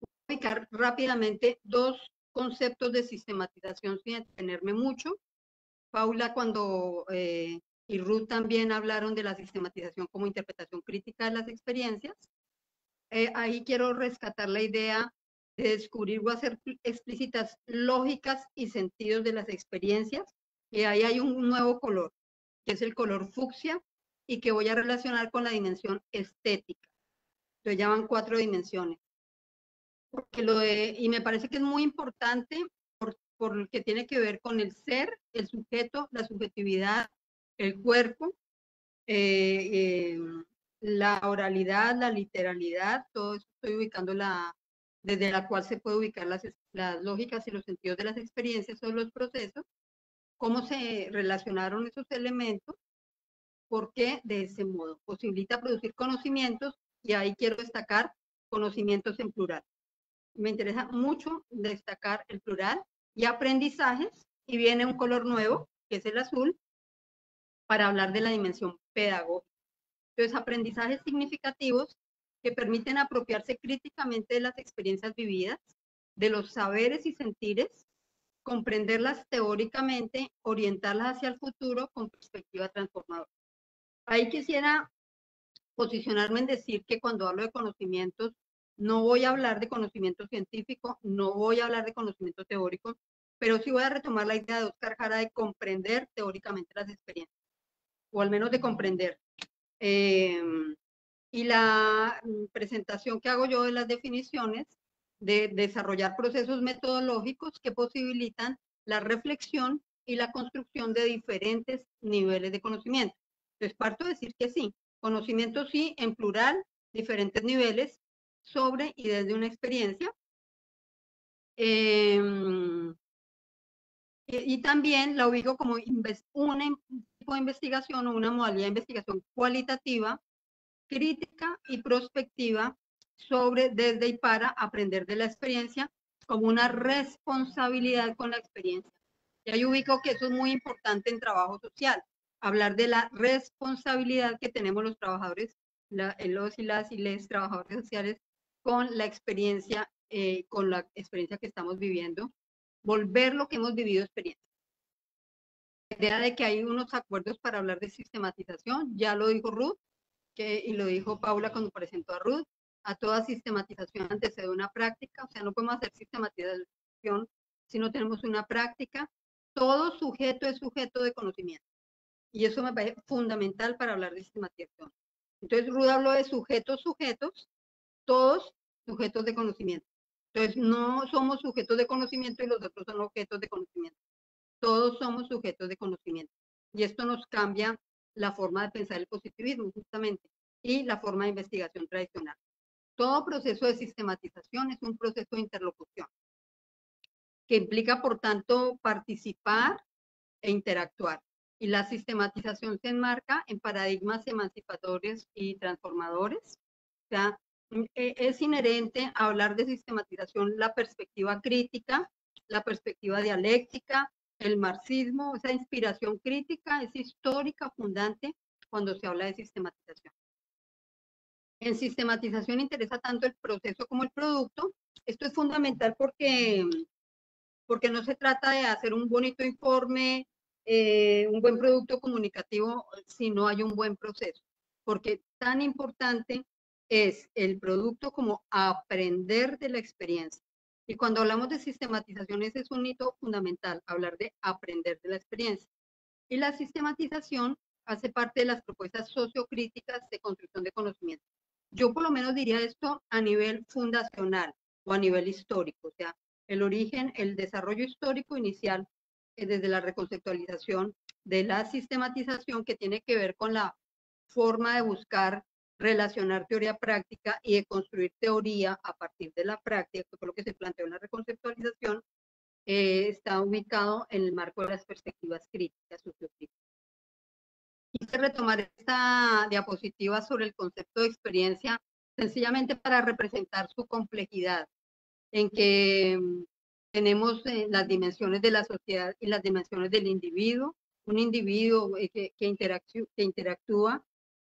Voy a ubicar rápidamente 2 conceptos de sistematización sin detenerme mucho. Paula y Ruth también hablaron de la sistematización como interpretación crítica de las experiencias. Ahí quiero rescatar la idea de descubrir o hacer explícitas lógicas y sentidos de las experiencias. Y ahí hay un nuevo color, que es el color fucsia, y que voy a relacionar con la dimensión estética. Entonces ya van 4 dimensiones. Y me parece que es muy importante por lo que tiene que ver con el ser, el sujeto, la subjetividad, el cuerpo, la oralidad, la literalidad, todo eso estoy ubicando desde la cual se puede ubicar las lógicas y los sentidos de las experiencias o los procesos, cómo se relacionaron esos elementos, por qué de ese modo. Posibilita producir conocimientos, y ahí quiero destacar conocimientos en plural. Me interesa mucho destacar el plural y aprendizajes, y viene un color nuevo, que es el azul, para hablar de la dimensión pedagógica. Entonces, aprendizajes significativos que permiten apropiarse críticamente de las experiencias vividas, de los saberes y sentires, comprenderlas teóricamente, orientarlas hacia el futuro con perspectiva transformadora. Ahí quisiera posicionarme en decir que cuando hablo de conocimientos, no voy a hablar de conocimiento científico, no voy a hablar de conocimiento teórico, pero sí voy a retomar la idea de Oscar Jara de comprender teóricamente las experiencias, o al menos de comprender. Y la presentación que hago yo de las definiciones, de desarrollar procesos metodológicos que posibilitan la reflexión y la construcción de diferentes niveles de conocimiento. Entonces, parto de decir que sí, conocimiento sí, en plural, diferentes niveles, sobre y desde una experiencia. Y también la ubico como un tipo de investigación o una modalidad de investigación cualitativa, crítica y prospectiva sobre, desde y para aprender de la experiencia, como una responsabilidad con la experiencia. Y ahí ubico que eso es muy importante en trabajo social, hablar de la responsabilidad que tenemos los trabajadores, los y les trabajadores sociales con la experiencia que estamos viviendo, volver lo que hemos vivido experiencia. La idea de que hay unos acuerdos para hablar de sistematización, ya lo dijo Ruth, y lo dijo Paula cuando presentó a Ruth, a toda sistematización antecede una práctica, o sea, no podemos hacer sistematización si no tenemos una práctica. Todo sujeto es sujeto de conocimiento, y eso me parece fundamental para hablar de sistematización. Entonces, Ruth habló de sujetos, todos sujetos de conocimiento. Entonces, no somos sujetos de conocimiento y los otros son objetos de conocimiento. Todos somos sujetos de conocimiento. Y esto nos cambia la forma de pensar el positivismo, justamente, y la forma de investigación tradicional. Todo proceso de sistematización es un proceso de interlocución, que implica, por tanto, participar e interactuar. Y la sistematización se enmarca en paradigmas emancipatorios y transformadores. O sea, es inherente a hablar de sistematización la perspectiva crítica, la perspectiva dialéctica, el marxismo. Esa inspiración crítica es histórica, fundante, cuando se habla de sistematización. En sistematización interesa tanto el proceso como el producto. Esto es fundamental porque no se trata de hacer un bonito informe, un buen producto comunicativo, si no hay un buen proceso. Porque tan importante es el producto como aprender de la experiencia. Y cuando hablamos de sistematización, ese es un hito fundamental, hablar de aprender de la experiencia. Y la sistematización hace parte de las propuestas sociocríticas de construcción de conocimiento. Yo por lo menos diría esto a nivel fundacional o a nivel histórico, o sea, el origen, el desarrollo histórico inicial desde la reconceptualización de la sistematización, que tiene que ver con la forma de buscar relacionar teoría práctica y de construir teoría a partir de la práctica, que fue lo que se planteó en la reconceptualización, está ubicado en el marco de las perspectivas críticas, sociocríticas. Quise retomar esta diapositiva sobre el concepto de experiencia sencillamente para representar su complejidad, en que tenemos las dimensiones de la sociedad y las dimensiones del individuo, un individuo que interactúa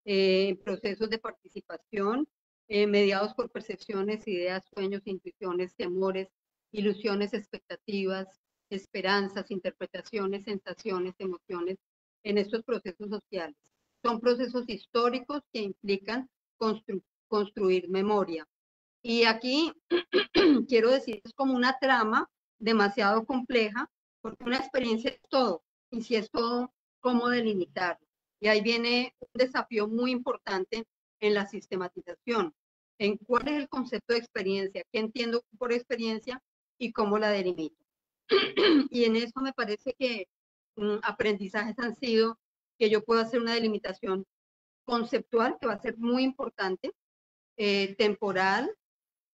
en procesos de participación, mediados por percepciones, ideas, sueños, intuiciones, temores, ilusiones, expectativas, esperanzas, interpretaciones, sensaciones, emociones en estos procesos sociales. Son procesos históricos que implican construir memoria. Y aquí quiero decir, es como una trama demasiado compleja, porque una experiencia es todo, y si es todo, ¿cómo delimitarlo? Y ahí viene un desafío muy importante en la sistematización, en cuál es el concepto de experiencia, qué entiendo por experiencia y cómo la delimito. Y en eso me parece que aprendizajes han sido que yo puedo hacer una delimitación conceptual, que va a ser muy importante, temporal,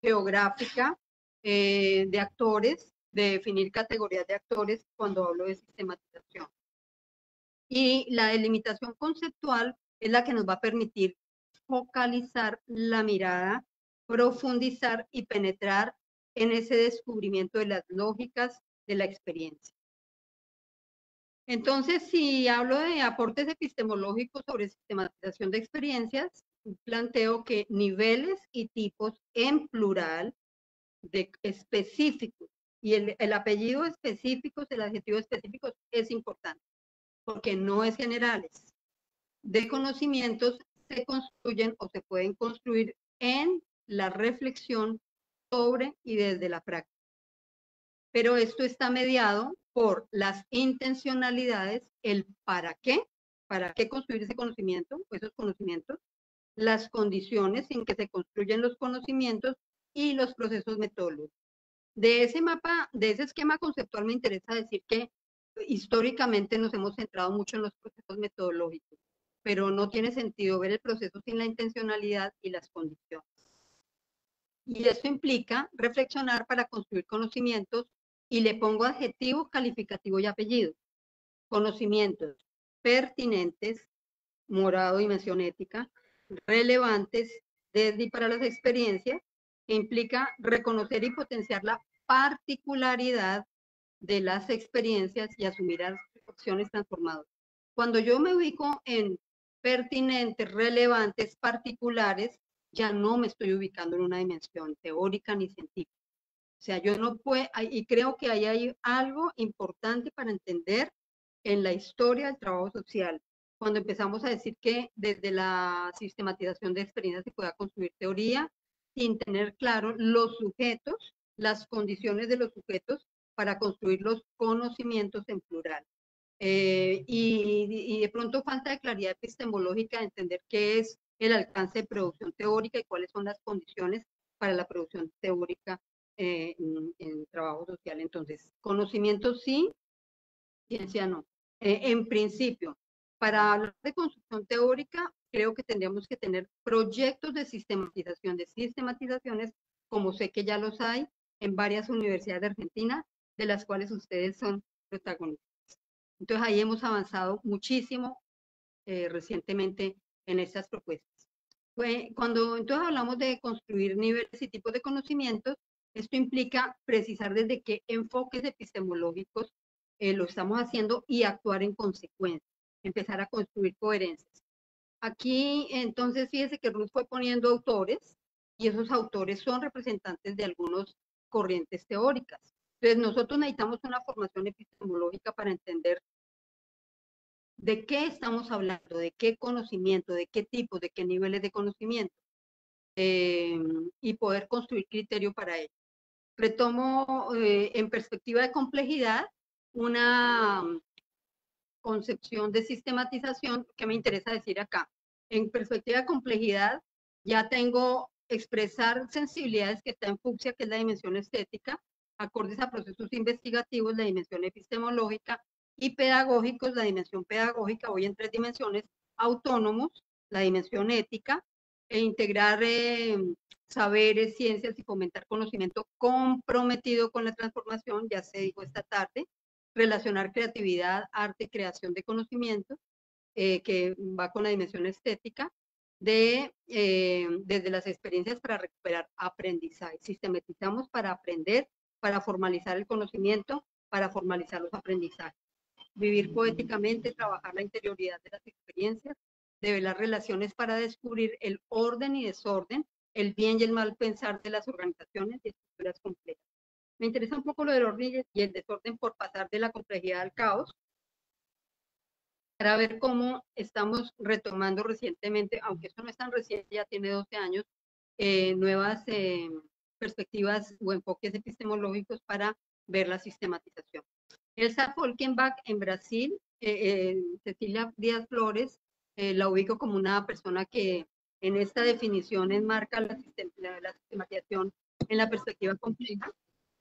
geográfica, de actores, de definir categorías de actores cuando hablo de sistematización. Y la delimitación conceptual es la que nos va a permitir focalizar la mirada, profundizar y penetrar en ese descubrimiento de las lógicas de la experiencia. Entonces, si hablo de aportes epistemológicos sobre sistematización de experiencias, planteo que niveles y tipos en plural de específicos, y el apellido específicos, el adjetivo específicos es importante, porque no es generales, de conocimientos se construyen o se pueden construir en la reflexión sobre y desde la práctica. Pero esto está mediado por las intencionalidades, el para qué construir ese conocimiento, esos conocimientos, las condiciones en que se construyen los conocimientos y los procesos metodológicos. De ese mapa, de ese esquema conceptual me interesa decir que históricamente nos hemos centrado mucho en los procesos metodológicos, pero no tiene sentido ver el proceso sin la intencionalidad y las condiciones. Y eso implica reflexionar para construir conocimientos, y le pongo adjetivo, calificativo y apellido. Conocimientos pertinentes, morado y mención ética, relevantes desde y para las experiencias, que implica reconocer y potenciar la particularidad de las experiencias y asumir acciones transformadoras. Cuando yo me ubico en pertinentes, relevantes, particulares, ya no me estoy ubicando en una dimensión teórica ni científica. O sea, yo no puedo, y creo que ahí hay algo importante para entender en la historia del trabajo social. Cuando empezamos a decir que desde la sistematización de experiencias se pueda construir teoría, sin tener claro los sujetos, las condiciones de los sujetos para construir los conocimientos en plural. Y de pronto falta de claridad epistemológica de entender qué es el alcance de producción teórica y cuáles son las condiciones para la producción teórica en trabajo social. Entonces, conocimiento sí, ciencia no. En principio, para hablar de construcción teórica, creo que tendríamos que tener proyectos de sistematización, de sistematizaciones, como sé que ya los hay en varias universidades de Argentina, de las cuales ustedes son protagonistas. Entonces, ahí hemos avanzado muchísimo recientemente en estas propuestas. Cuando entonces hablamos de construir niveles y tipos de conocimientos, esto implica precisar desde qué enfoques epistemológicos lo estamos haciendo y actuar en consecuencia, empezar a construir coherencias. Aquí, entonces, fíjese que Ruth fue poniendo autores, y esos autores son representantes de algunas corrientes teóricas. Entonces, nosotros necesitamos una formación epistemológica para entender de qué estamos hablando, de qué conocimiento, de qué tipos, de qué niveles de conocimiento, y poder construir criterio para ello. Retomo en perspectiva de complejidad una concepción de sistematización que me interesa decir acá. En perspectiva de complejidad ya tengo expresar sensibilidades, que está en fucsia, que es la dimensión estética, acordes a procesos investigativos, la dimensión epistemológica, y pedagógicos, la dimensión pedagógica. Voy en 3 dimensiones: autónomos, la dimensión ética, e integrar saberes, ciencias y fomentar conocimiento comprometido con la transformación, ya se dijo esta tarde. Relacionar creatividad, arte, creación de conocimiento, que va con la dimensión estética, desde las experiencias para recuperar aprendizaje. Sistematizamos para aprender, para formalizar el conocimiento, para formalizar los aprendizajes. Vivir poéticamente, trabajar la interioridad de las experiencias, develar relaciones para descubrir el orden y desorden, el bien y el mal pensar de las organizaciones y estructuras complejas. Me interesa un poco lo del orden y el desorden por pasar de la complejidad al caos, para ver cómo estamos retomando recientemente, aunque esto no es tan reciente, ya tiene 12 años, nuevas perspectivas o enfoques epistemológicos para ver la sistematización. Elsa Folkenbach en Brasil, Cecilia Díaz Flores, la ubico como una persona que en esta definición enmarca la sistematización en la perspectiva compleja.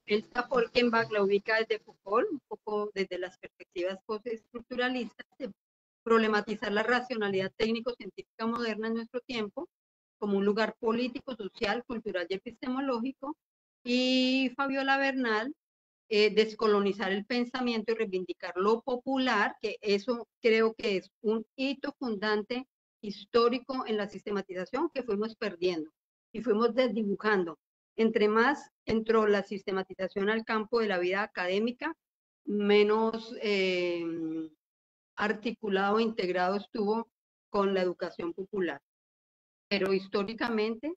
Elsa Folkenbach la ubica desde Foucault, un poco desde las perspectivas postestructuralistas, problematizar la racionalidad técnico-científica moderna en nuestro tiempo como un lugar político, social, cultural y epistemológico. Y Fabiola Bernal, descolonizar el pensamiento y reivindicar lo popular, que eso creo que es un hito fundante histórico en la sistematización que fuimos perdiendo y fuimos desdibujando. Entre más entró la sistematización al campo de la vida académica, menos articulado e integrado estuvo con la educación popular. Pero históricamente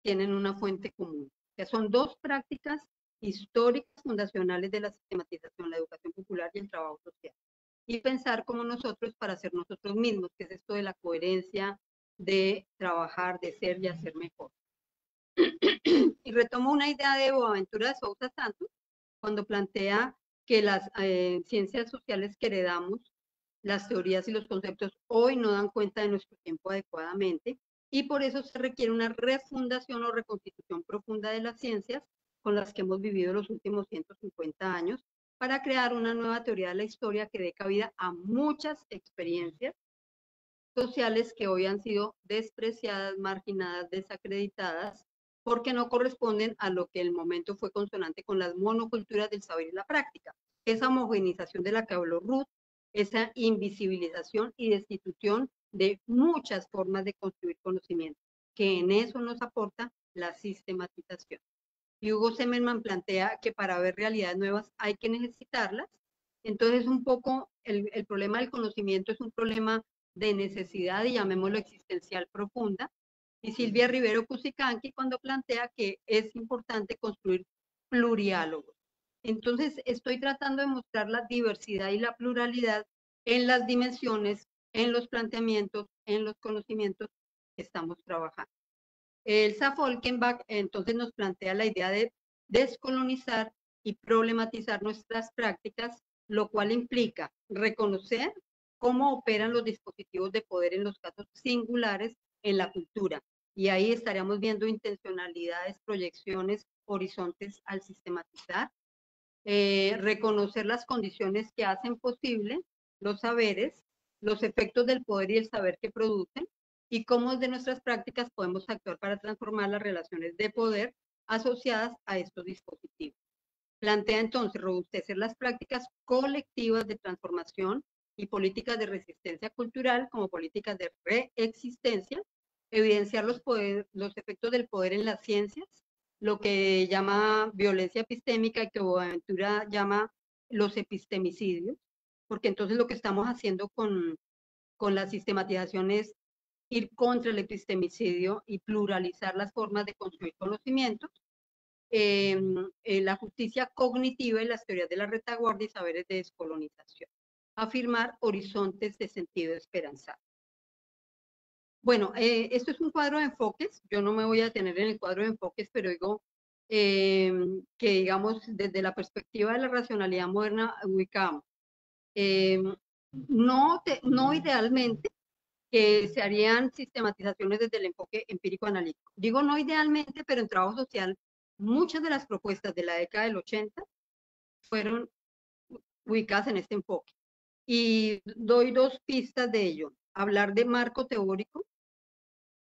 tienen una fuente común. O sea, son dos prácticas históricas fundacionales de la sistematización, la educación popular y el trabajo social. Y pensar como nosotros para ser nosotros mismos, que es esto de la coherencia de trabajar, de ser y hacer mejor. Y retomo una idea de Boaventura de Sousa Santos, cuando plantea que las ciencias sociales que heredamos, las teorías y los conceptos hoy no dan cuenta de nuestro tiempo adecuadamente, y por eso se requiere una refundación o reconstitución profunda de las ciencias con las que hemos vivido los últimos 150 años, para crear una nueva teoría de la historia que dé cabida a muchas experiencias sociales que hoy han sido despreciadas, marginadas, desacreditadas, porque no corresponden a lo que en el momento fue consonante con las monoculturas del saber y la práctica. Esa homogenización de la que habló Ruth, esa invisibilización y destitución de muchas formas de construir conocimiento, que en eso nos aporta la sistematización. Y Hugo Semelman plantea que para ver realidades nuevas hay que necesitarlas. Entonces, un poco el problema del conocimiento es un problema de necesidad y llamémoslo existencial profunda. Y Silvia Rivero Cusicanqui cuando plantea que es importante construir pluriálogos. Entonces, estoy tratando de mostrar la diversidad y la pluralidad en las dimensiones, en los planteamientos, en los conocimientos que estamos trabajando. Elsa Folkenbach entonces nos plantea la idea de descolonizar y problematizar nuestras prácticas, lo cual implica reconocer cómo operan los dispositivos de poder en los casos singulares en la cultura. Y ahí estaríamos viendo intencionalidades, proyecciones, horizontes al sistematizar. Reconocer las condiciones que hacen posible los saberes, los efectos del poder y el saber que producen, y cómo desde nuestras prácticas podemos actuar para transformar las relaciones de poder asociadas a estos dispositivos. Plantea entonces robustecer las prácticas colectivas de transformación y políticas de resistencia cultural como políticas de reexistencia, evidenciar los efectos del poder en las ciencias, lo que llama violencia epistémica y que Boaventura llama los epistemicidios, porque entonces lo que estamos haciendo con la sistematización es ir contra el epistemicidio y pluralizar las formas de construir conocimientos, la justicia cognitiva y las teorías de la retaguardia y saberes de descolonización. Afirmar horizontes de sentido esperanzado. Bueno, esto es un cuadro de enfoques. Yo no me voy a detener en el cuadro de enfoques, pero digo que, digamos, desde la perspectiva de la racionalidad moderna, ubicamos. No idealmente que se harían sistematizaciones desde el enfoque empírico-analítico. Digo no idealmente, pero en trabajo social, muchas de las propuestas de la década del 80 fueron ubicadas en este enfoque. Y doy dos pistas de ello. Hablar de marco teórico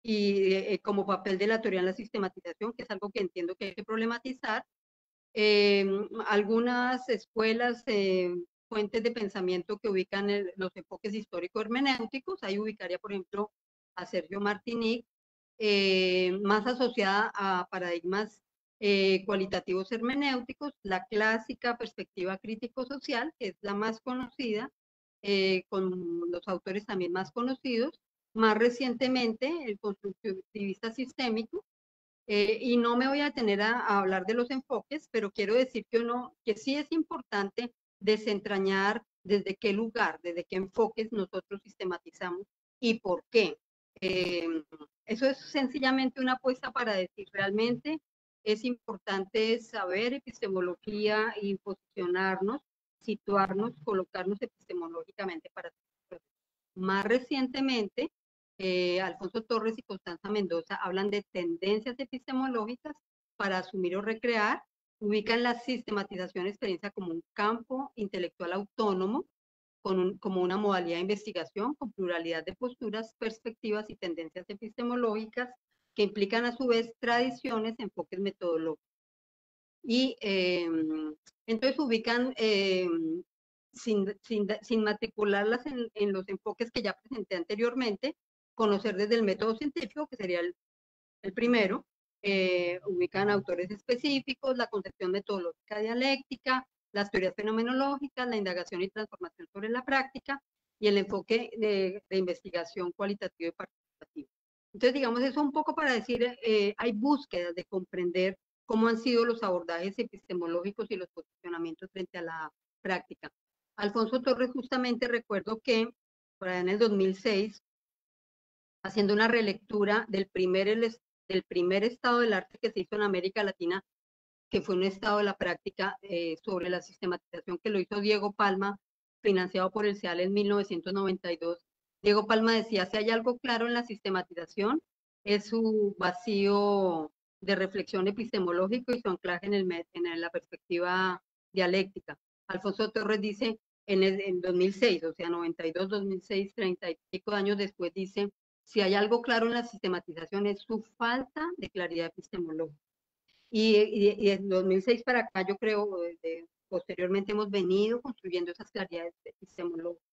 y como papel de la teoría en la sistematización, que es algo que entiendo que hay que problematizar. Algunas escuelas, fuentes de pensamiento que ubican los enfoques histórico-hermenéuticos, ahí ubicaría, por ejemplo, a Sergio Martinic, más asociada a paradigmas cualitativos hermenéuticos, la clásica perspectiva crítico-social, que es la más conocida, con los autores también más conocidos, más recientemente el constructivista sistémico, y no me voy a detener a hablar de los enfoques, pero quiero decir que sí es importante desentrañar desde qué lugar, desde qué enfoques nosotros sistematizamos y por qué. Eso es sencillamente una apuesta para decir, realmente es importante saber epistemología y posicionarnos, situarnos, colocarnos epistemológicamente para hacer. Más recientemente, Alfonso Torres y Constanza Mendoza hablan de tendencias epistemológicas para asumir o recrear, ubican la sistematización de experiencia como un campo intelectual autónomo, como una modalidad de investigación con pluralidad de posturas, perspectivas y tendencias epistemológicas que implican a su vez tradiciones, enfoques metodológicos. Y entonces ubican, sin matricularlas en los enfoques que ya presenté anteriormente, conocer desde el método científico, que sería el primero, ubican autores específicos, la concepción metodológica dialéctica, las teorías fenomenológicas, la indagación y transformación sobre la práctica, y el enfoque de investigación cualitativa y participativa. Entonces, digamos, eso un poco para decir, hay búsquedas de comprender cómo han sido los abordajes epistemológicos y los posicionamientos frente a la práctica. Alfonso Torres, justamente recuerdo que por allá en el 2006, haciendo una relectura del primer estado del arte que se hizo en América Latina, que fue un estado de la práctica sobre la sistematización, que lo hizo Diego Palma, financiado por el CEAL en 1992. Diego Palma decía, si hay algo claro en la sistematización, es su vacío de reflexión epistemológico y su anclaje en la perspectiva dialéctica. Alfonso Torres dice, en 2006, o sea, 92, 2006, 30 y pico de años después, dice, si hay algo claro en la sistematización es su falta de claridad epistemológica. Y en 2006 para acá, yo creo, posteriormente hemos venido construyendo esas claridades epistemológicas.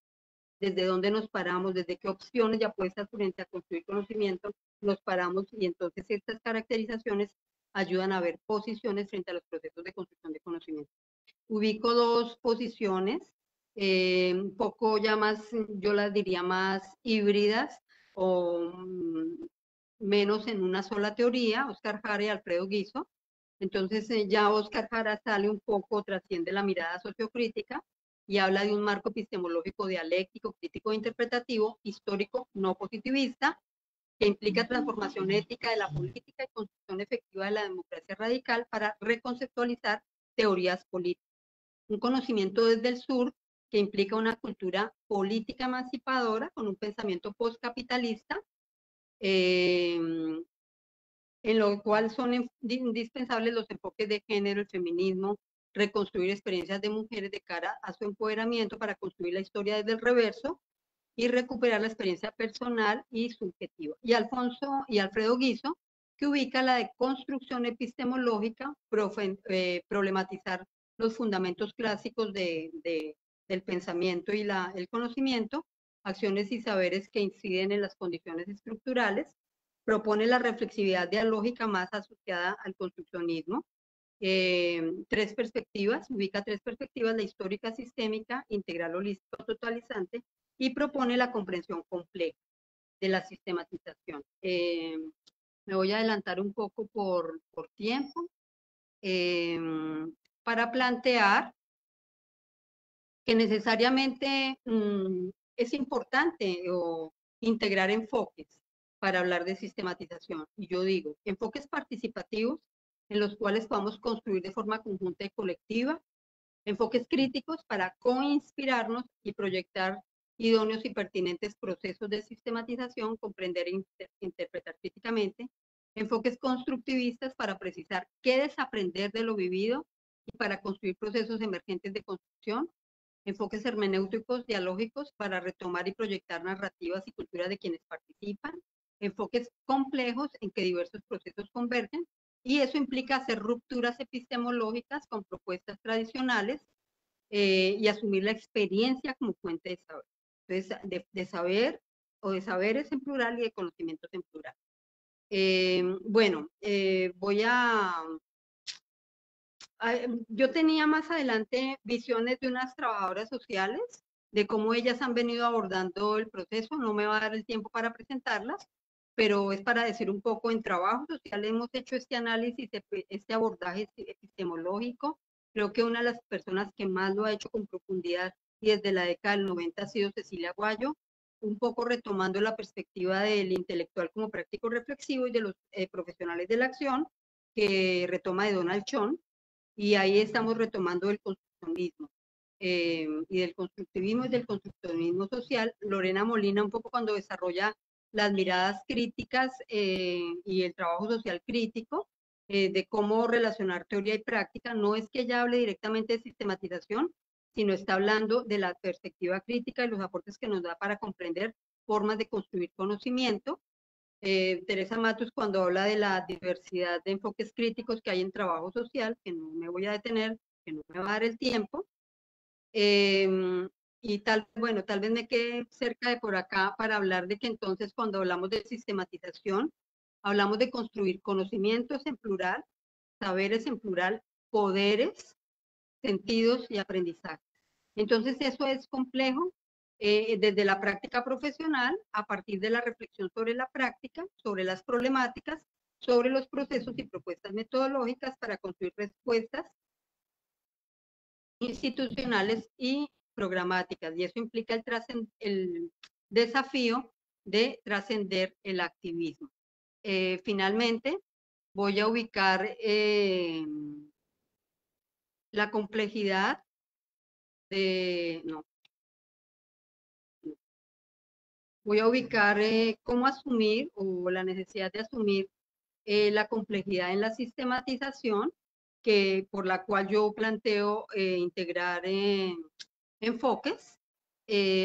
Desde dónde nos paramos, desde qué opciones ya puestas frente a construir conocimiento, nos paramos, y entonces estas caracterizaciones ayudan a ver posiciones frente a los procesos de construcción de conocimiento. Ubico dos posiciones, un poco ya más, yo las diría más híbridas, o menos en una sola teoría, Oscar Jara y Alfredo Guizo. Entonces ya Oscar Jara sale un poco, trasciende la mirada sociocrítica y habla de un marco epistemológico dialéctico, crítico e interpretativo, histórico, no positivista, que implica transformación ética de la política y construcción efectiva de la democracia radical para reconceptualizar teorías políticas. Un conocimiento desde el sur que implica una cultura política emancipadora con un pensamiento postcapitalista, en lo cual son indispensables los enfoques de género, el feminismo, reconstruir experiencias de mujeres de cara a su empoderamiento para construir la historia desde el reverso y recuperar la experiencia personal y subjetiva. Y Alfredo Guizo, que ubica la deconstrucción epistemológica, problematizar los fundamentos clásicos del pensamiento y el conocimiento, acciones y saberes que inciden en las condiciones estructurales, propone la reflexividad dialógica más asociada al construccionismo. Tres perspectivas, ubica tres perspectivas, la histórica, sistémica, integral, holística, totalizante, y propone la comprensión compleja de la sistematización. Me voy a adelantar un poco por tiempo, para plantear que necesariamente es importante integrar enfoques para hablar de sistematización. Y yo digo, enfoques participativos en los cuales podamos construir de forma conjunta y colectiva, enfoques críticos para coinspirarnos y proyectar idóneos y pertinentes procesos de sistematización, comprender e interpretar críticamente, enfoques constructivistas para precisar qué desaprender de lo vivido y para construir procesos emergentes de construcción, enfoques hermenéuticos dialógicos para retomar y proyectar narrativas y culturas de quienes participan, enfoques complejos en que diversos procesos convergen, y eso implica hacer rupturas epistemológicas con propuestas tradicionales y asumir la experiencia como fuente de saber. Entonces, de saber o de saberes en plural y de conocimientos en plural. Yo tenía más adelante visiones de unas trabajadoras sociales, de cómo ellas han venido abordando el proceso. No me va a dar el tiempo para presentarlas, pero es para decir un poco, en trabajo social hemos hecho este análisis, este abordaje epistemológico. Creo que una de las personas que más lo ha hecho con profundidad y desde la década del 90 ha sido Cecilia Aguayo, un poco retomando la perspectiva del intelectual como práctico reflexivo y de los profesionales de la acción, que retoma de Donald Schoen, y ahí estamos retomando el construccionismo y del constructivismo y del construccionismo social. Lorena Molina un poco cuando desarrolla las miradas críticas y el trabajo social crítico, de cómo relacionar teoría y práctica. No es que ella hable directamente de sistematización, sino está hablando de la perspectiva crítica y los aportes que nos da para comprender formas de construir conocimiento. Teresa Matos, cuando habla de la diversidad de enfoques críticos que hay en trabajo social, que no me voy a detener, que no me va a dar el tiempo, y bueno, tal vez me quede cerca de por acá para hablar de que entonces cuando hablamos de sistematización, hablamos de construir conocimientos en plural, saberes en plural, poderes, sentidos y aprendizaje. Entonces eso es complejo desde la práctica profesional, a partir de la reflexión sobre la práctica, sobre las problemáticas, sobre los procesos y propuestas metodológicas para construir respuestas institucionales y programáticas. Y eso implica el desafío de trascender el activismo. Finalmente, voy a ubicar la complejidad voy a ubicar cómo asumir o la necesidad de asumir la complejidad en la sistematización, por la cual yo planteo integrar enfoques.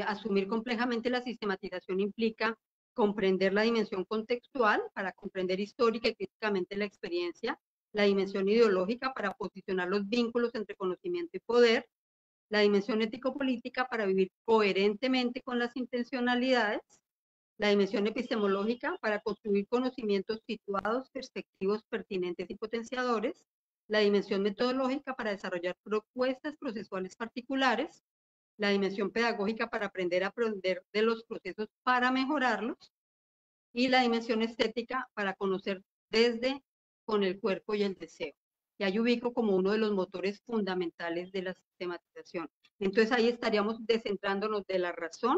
Asumir complejamente la sistematización implica comprender la dimensión contextual para comprender histórica y críticamente la experiencia, la dimensión ideológica para posicionar los vínculos entre conocimiento y poder, la dimensión ético-política para vivir coherentemente con las intencionalidades, la dimensión epistemológica para construir conocimientos situados, perspectivos, pertinentes y potenciadores, la dimensión metodológica para desarrollar propuestas procesuales particulares, la dimensión pedagógica para aprender a aprender de los procesos para mejorarlos, y la dimensión estética para conocer desde, con el cuerpo y el deseo. Y ahí ubico como uno de los motores fundamentales de la sistematización. Entonces ahí estaríamos descentrándonos de la razón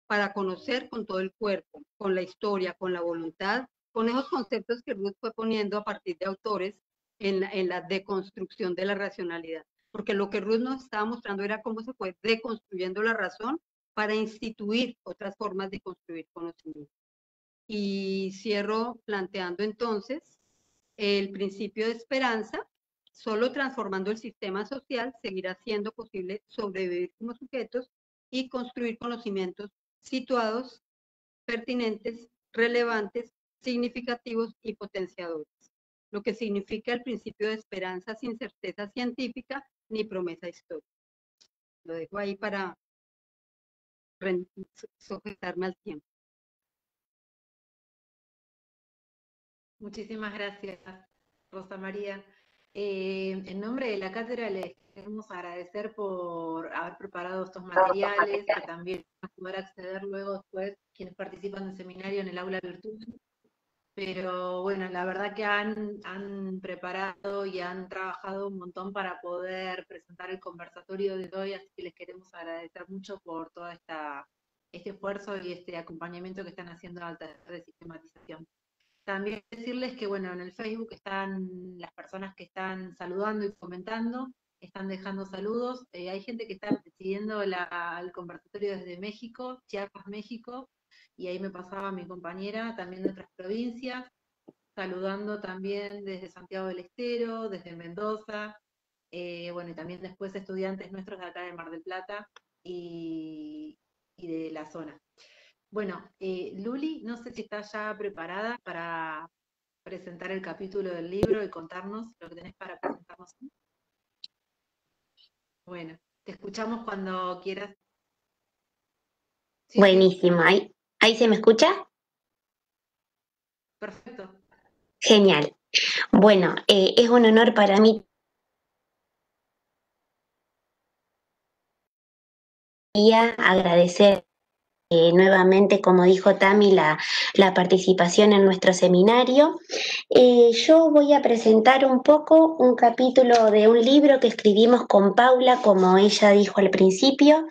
para conocer con todo el cuerpo, con la historia, con la voluntad, con esos conceptos que Ruth fue poniendo a partir de autores en la deconstrucción de la racionalidad. Porque lo que Ruth nos estaba mostrando era cómo se fue deconstruyendo la razón para instituir otras formas de construir conocimiento. Y cierro planteando entonces el principio de esperanza. Solo transformando el sistema social seguirá siendo posible sobrevivir como sujetos y construir conocimientos situados, pertinentes, relevantes, significativos y potenciadores. Lo que significa el principio de esperanza sin certeza científica ni promesa histórica. Lo dejo ahí para sujetarme al tiempo. Muchísimas gracias, Rosa María. En nombre de la cátedra les queremos agradecer por haber preparado estos materiales, que también van a poder acceder luego después quienes participan del seminario en el aula virtual. Pero bueno, la verdad que han preparado y han trabajado un montón para poder presentar el conversatorio de hoy, así que les queremos agradecer mucho por todo este esfuerzo y este acompañamiento que están haciendo al taller de sistematización. También decirles que, bueno, en el Facebook están las personas que están saludando y comentando, están dejando saludos. Hay gente que está siguiendo el conversatorio desde México, Chiapas, México, y ahí me pasaba mi compañera, también de otras provincias, saludando también desde Santiago del Estero, desde Mendoza, bueno, y también después estudiantes nuestros de acá de Mar del Plata y de la zona. Bueno, Luli, no sé si estás ya preparada para presentar el capítulo del libro y contarnos lo que tenés para presentarnos. Bueno, te escuchamos cuando quieras. Sí, buenísimo, sí. ¿Ahí se me escucha? Perfecto. Genial. Bueno, es un honor para mí agradecer nuevamente, como dijo Tami, la participación en nuestro seminario. Yo voy a presentar un poco un capítulo de un libro que escribimos con Paula, como ella dijo al principio,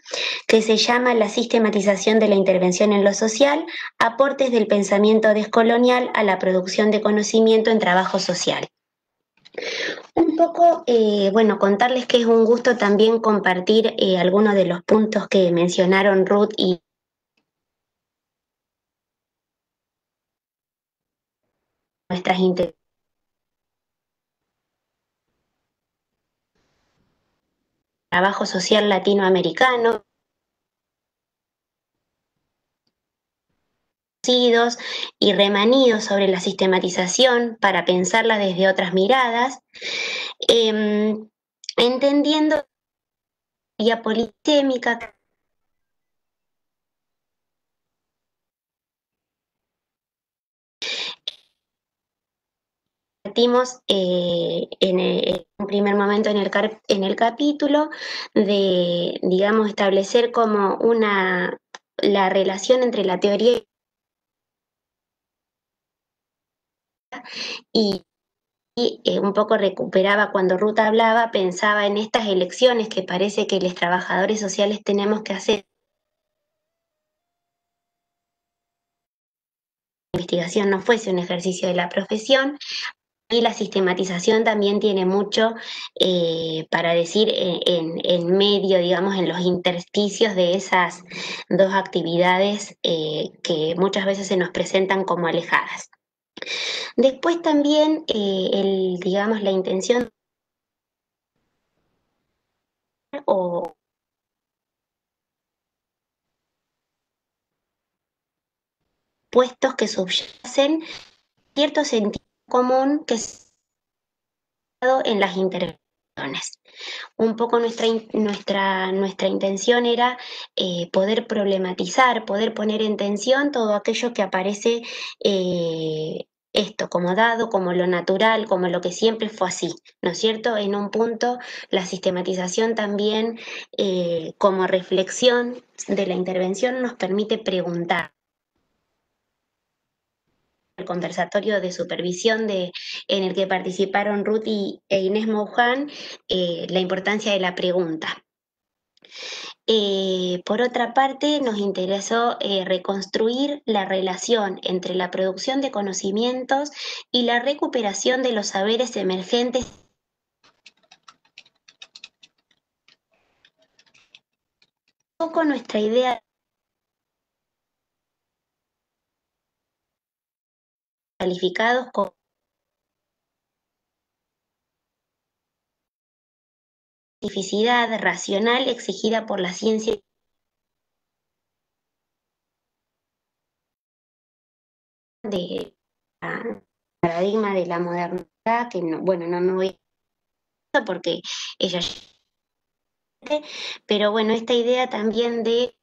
que se llama La sistematización de la intervención en lo social, aportes del pensamiento descolonial a la producción de conocimiento en trabajo social. Un poco, bueno, contarles que es un gusto también compartir algunos de los puntos que mencionaron Ruth y nuestras intervenciones. trabajo social latinoamericano, y remanidos sobre la sistematización para pensarla desde otras miradas, entendiendo la polisémica partimos en un primer momento en el capítulo de, digamos, establecer como la relación entre la teoría y un poco recuperaba cuando Ruth hablaba, pensaba en estas elecciones que parece que los trabajadores sociales tenemos que hacer. La investigación no fuese un ejercicio de la profesión. Y la sistematización también tiene mucho para decir en medio, digamos, en los intersticios de esas dos actividades que muchas veces se nos presentan como alejadas. Después también, digamos, la intención o puestos que subyacen cierto sentido común que se ha dado en las intervenciones. Un poco nuestra intención era poder problematizar, poder poner en tensión todo aquello que aparece esto como dado, como lo natural, como lo que siempre fue así, ¿no es cierto? En un punto la sistematización también como reflexión de la intervención nos permite preguntar. El conversatorio de supervisión en el que participaron Ruth e Inés Mouján, la importancia de la pregunta. Por otra parte, nos interesó reconstruir la relación entre la producción de conocimientos y la recuperación de los saberes emergentes. Un poco nuestra idea calificados como cientificidad racional exigida por la ciencia de paradigma de la modernidad, que no, bueno, no me voy a porque ella, pero bueno, esta idea también de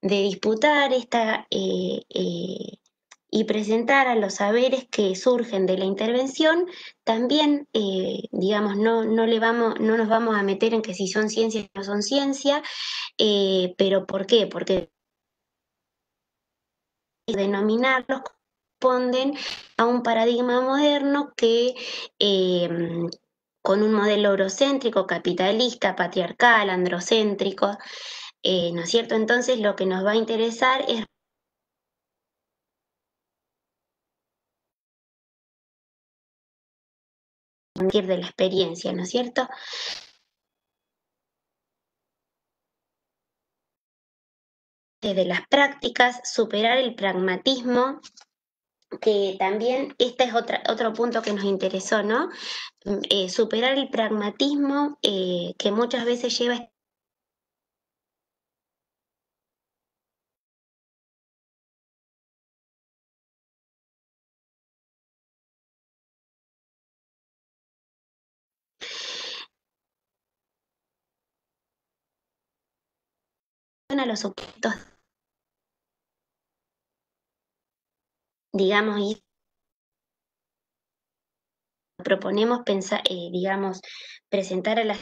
disputar y presentar a los saberes que surgen de la intervención, también, digamos, no nos vamos a meter en que si son ciencia o no son ciencia, pero ¿por qué? Porque denominarlos corresponden a un paradigma moderno que con un modelo eurocéntrico, capitalista, patriarcal, androcéntrico, ¿no es cierto? Entonces lo que nos va a interesar es de la experiencia, ¿no es cierto? Desde las prácticas, superar el pragmatismo, que también este es otro punto que nos interesó, ¿no? Superar el pragmatismo que muchas veces lleva a los objetos, digamos, y proponemos pensar, digamos, presentar a la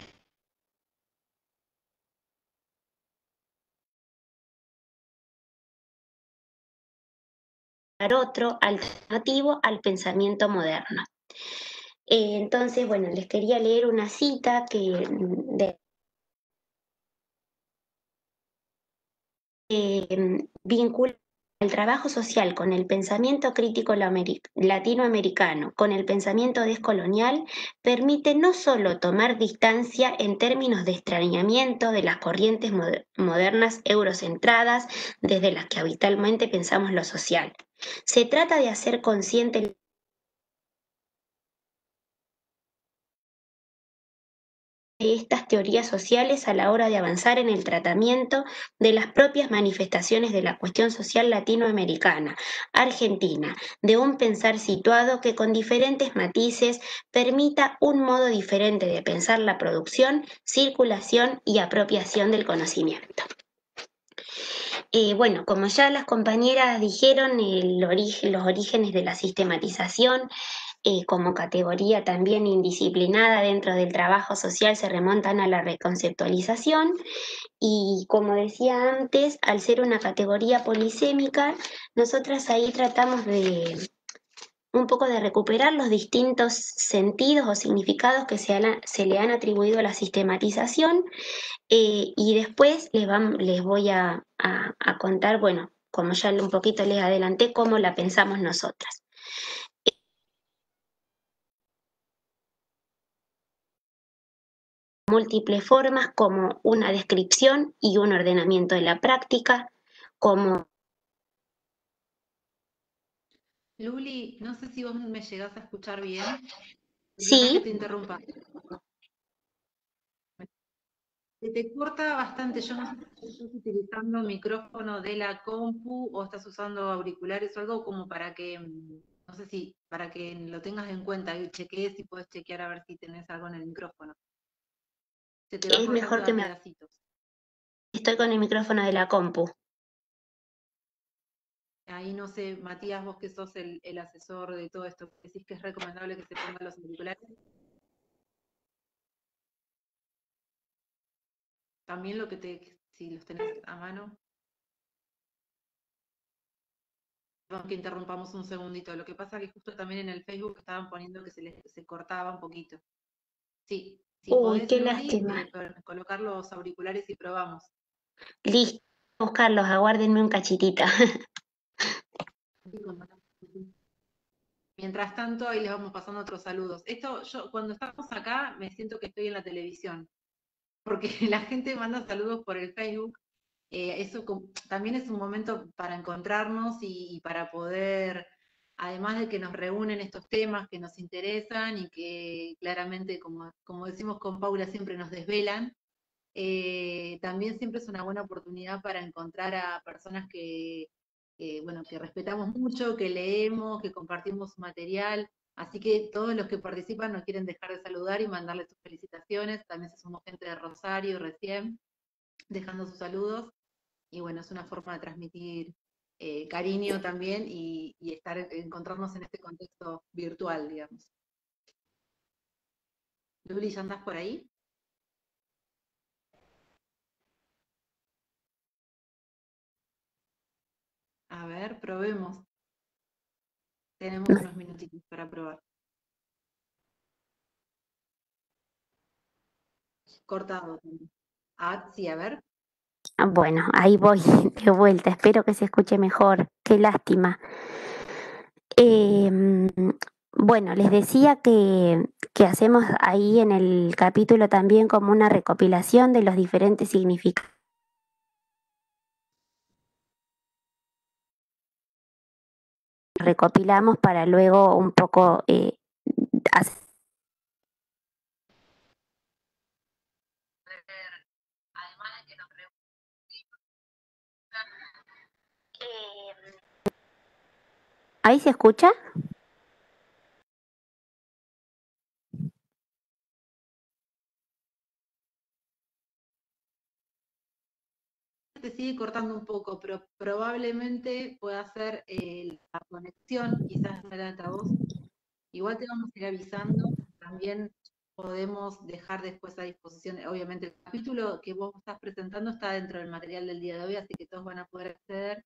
otro alternativo al pensamiento moderno. Entonces, bueno, les quería leer una cita que vincula el trabajo social con el pensamiento crítico latinoamericano, con el pensamiento descolonial, permite no solo tomar distancia en términos de extrañamiento de las corrientes modernas eurocentradas desde las que habitualmente pensamos lo social. Se trata de hacer consciente de estas teorías sociales a la hora de avanzar en el tratamiento de las propias manifestaciones de la cuestión social latinoamericana, argentina, de un pensar situado que con diferentes matices permita un modo diferente de pensar la producción, circulación y apropiación del conocimiento. Bueno, como ya las compañeras dijeron, los orígenes de la sistematización como categoría también indisciplinada dentro del trabajo social se remontan a la reconceptualización y como decía antes, al ser una categoría polisémica, nosotras ahí tratamos de un poco de recuperar los distintos sentidos o significados que se le han atribuido a la sistematización y después les voy a contar, bueno, como ya un poquito les adelanté, cómo la pensamos nosotras. Múltiples formas como una descripción y un ordenamiento de la práctica, como... Luli, no sé si vos me llegás a escuchar bien. Perdona que Sí, te interrumpa. Se te corta bastante. Yo no sé si estás utilizando micrófono de la compu o estás usando auriculares o algo como para que, no sé si, para que lo tengas en cuenta y chequees si puedes chequear a ver si tenés algo en el micrófono. Se te va es mejor cortando que a me... pedacitos. Estoy con el micrófono de la compu. Ahí no sé, Matías, vos que sos el asesor de todo esto, ¿decís que es recomendable que se pongan los auriculares? También si los tenés a mano. Perdón que interrumpamos un segundito. Lo que pasa es que justo también en el Facebook estaban poniendo que se cortaba un poquito. Sí, si Uy, podés, qué Luli, lástima. colocar los auriculares y probamos. Listo, buscarlos, aguárdenme un cachitito. Mientras tanto, ahí les vamos pasando otros saludos. Yo cuando estamos acá me siento que estoy en la televisión, porque la gente manda saludos por el Facebook. También es un momento para encontrarnos y para poder, además de que nos reúnen estos temas que nos interesan y que claramente, como decimos con Paula, siempre nos desvelan, también siempre es una buena oportunidad para encontrar a personas bueno, que respetamos mucho, que leemos, que compartimos material. Así que todos los que participan no quieren dejar de saludar y mandarles sus felicitaciones. También somos gente de Rosario recién, dejando sus saludos. Y bueno, es una forma de transmitir cariño también y encontrarnos en este contexto virtual, digamos. Luli, ¿ya andás por ahí? A ver, probemos. Tenemos unos minutitos para probar. Cortado también. Sí, a ver. Bueno, ahí voy de vuelta. Espero que se escuche mejor. Qué lástima. Bueno, les decía que hacemos ahí en el capítulo también como una recopilación de los diferentes significados. Recopilamos para luego un poco hacer ¿ahí se escucha? Se sigue cortando un poco, pero probablemente pueda ser la conexión, quizás no era voz. Igual te vamos a ir avisando. También podemos dejar después a disposición, obviamente el capítulo que vos estás presentando está dentro del material del día de hoy, así que todos van a poder acceder.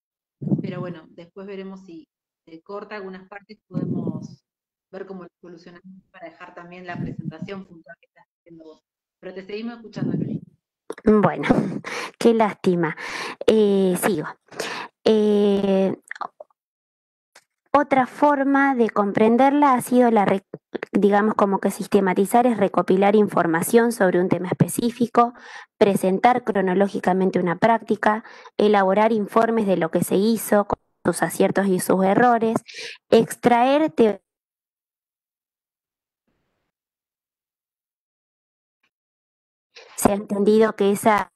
Pero bueno, después veremos si se corta algunas partes, podemos ver cómo lo solucionamos para dejar también la presentación puntual que estás haciendo vos. Pero te seguimos escuchando, Luli. Bueno, qué lástima. Sigo. Otra forma de comprenderla ha sido digamos como que sistematizar es recopilar información sobre un tema específico, presentar cronológicamente una práctica, elaborar informes de lo que se hizo, con sus aciertos y sus errores, extraer se ha entendido que esa...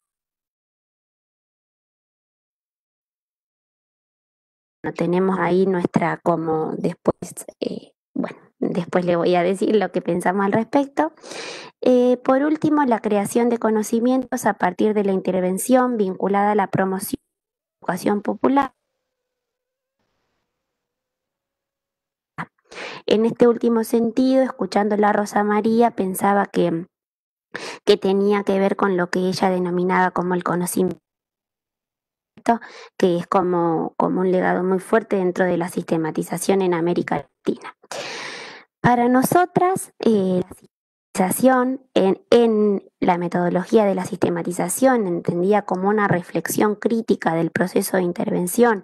No tenemos ahí nuestra, como después, bueno, después le voy a decir lo que pensamos al respecto. Por último, la creación de conocimientos a partir de la intervención vinculada a la promoción de la educación popular. En este último sentido, escuchándola a Rosa María, pensaba que tenía que ver con lo que ella denominaba como el conocimiento, que es como un legado muy fuerte dentro de la sistematización en América Latina. Para nosotras, la sistematización en la metodología de la sistematización, entendida como una reflexión crítica del proceso de intervención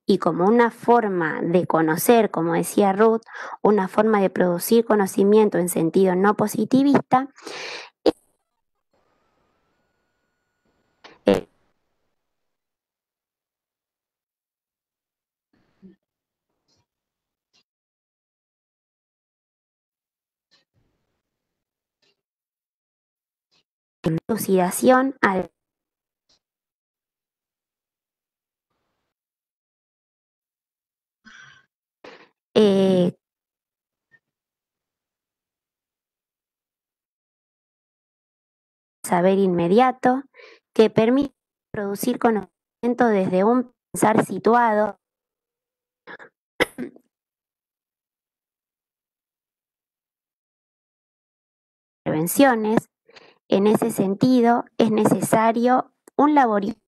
y como una forma de conocer, como decía Ruth, una forma de producir conocimiento en sentido no positivista, elucidación al saber inmediato, que permite producir conocimiento desde un pensar situado, intervenciones. En ese sentido, es necesario un laboratorio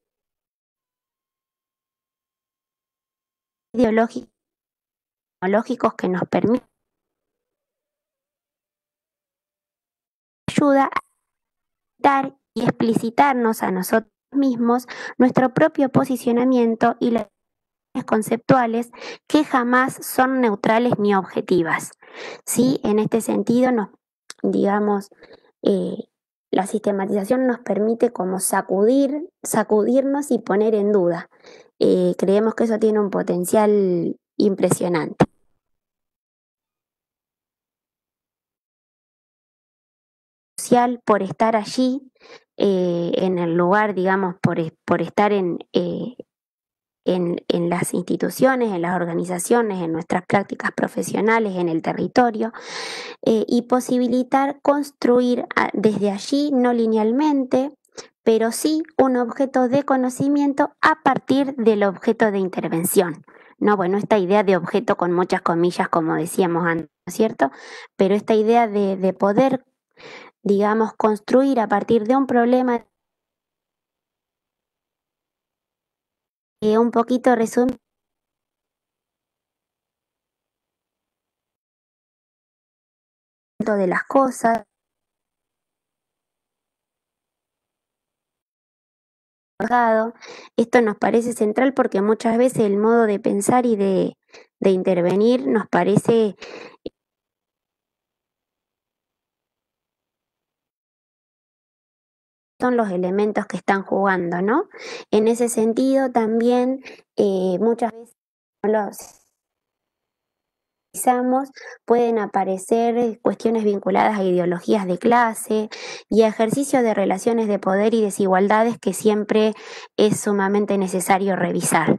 ideológico tecnológicos que nos permiten ayuda a dar y explicitarnos a nosotros mismos nuestro propio posicionamiento y las conceptuales que jamás son neutrales ni objetivas. ¿Sí? En este sentido, digamos, la sistematización nos permite como sacudirnos y poner en duda. Creemos que eso tiene un potencial impresionante. Social por estar allí, en el lugar, digamos, por estar en las instituciones, en las organizaciones, en nuestras prácticas profesionales, en el territorio, y posibilitar construir desde allí, no linealmente, pero sí un objeto de conocimiento a partir del objeto de intervención. No, bueno, esta idea de objeto con muchas comillas, como decíamos antes, ¿no es cierto? Pero esta idea de poder, digamos, construir a partir de un problema, un poquito resumido, de las cosas. Esto nos parece central porque muchas veces el modo de pensar y de intervenir nos parece son los elementos que están jugando, ¿no? En ese sentido también muchas veces los pueden aparecer cuestiones vinculadas a ideologías de clase y a ejercicio de relaciones de poder y desigualdades que siempre es sumamente necesario revisar.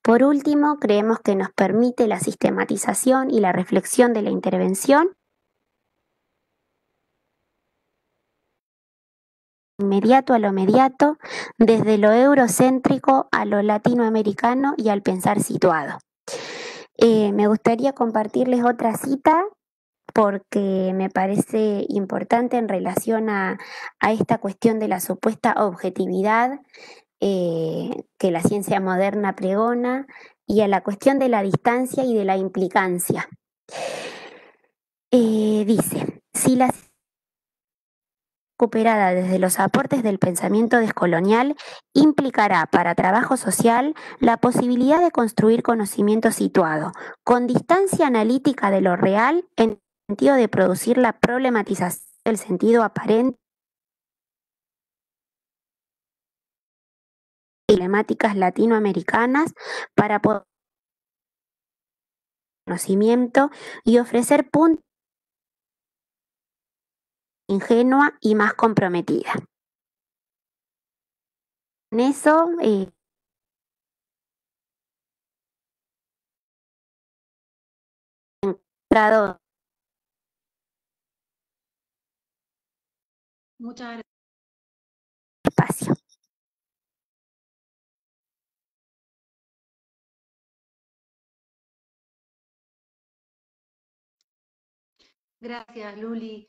Por último, creemos que nos permite la sistematización y la reflexión de la intervención inmediato a lo mediato, desde lo eurocéntrico a lo latinoamericano y al pensar situado. Me gustaría compartirles otra cita porque me parece importante en relación a esta cuestión de la supuesta objetividad que la ciencia moderna pregona y a la cuestión de la distancia y de la implicancia. Dice, si la recuperada desde los aportes del pensamiento descolonial implicará para trabajo social la posibilidad de construir conocimiento situado, con distancia analítica de lo real en el sentido de producir la problematización del sentido aparente y problemáticas latinoamericanas para poder conocimiento y ofrecer puntos ingenua y más comprometida. Con eso, encontrado Muchas gracias. espacio. Gracias, Luli.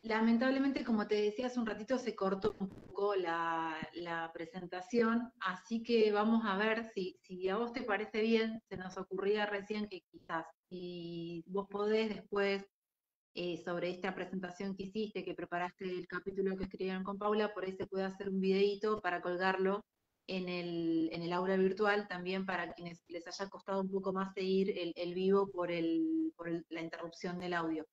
Lamentablemente, como te decía hace un ratito, se cortó un poco la presentación, así que vamos a ver si a vos te parece bien. Se nos ocurría recién que quizás si vos podés después, sobre esta presentación que hiciste, que preparaste el capítulo que escribieron con Paula, por ahí se puede hacer un videíto para colgarlo en el aula virtual, también para quienes les haya costado un poco más seguir el vivo por la interrupción del audio.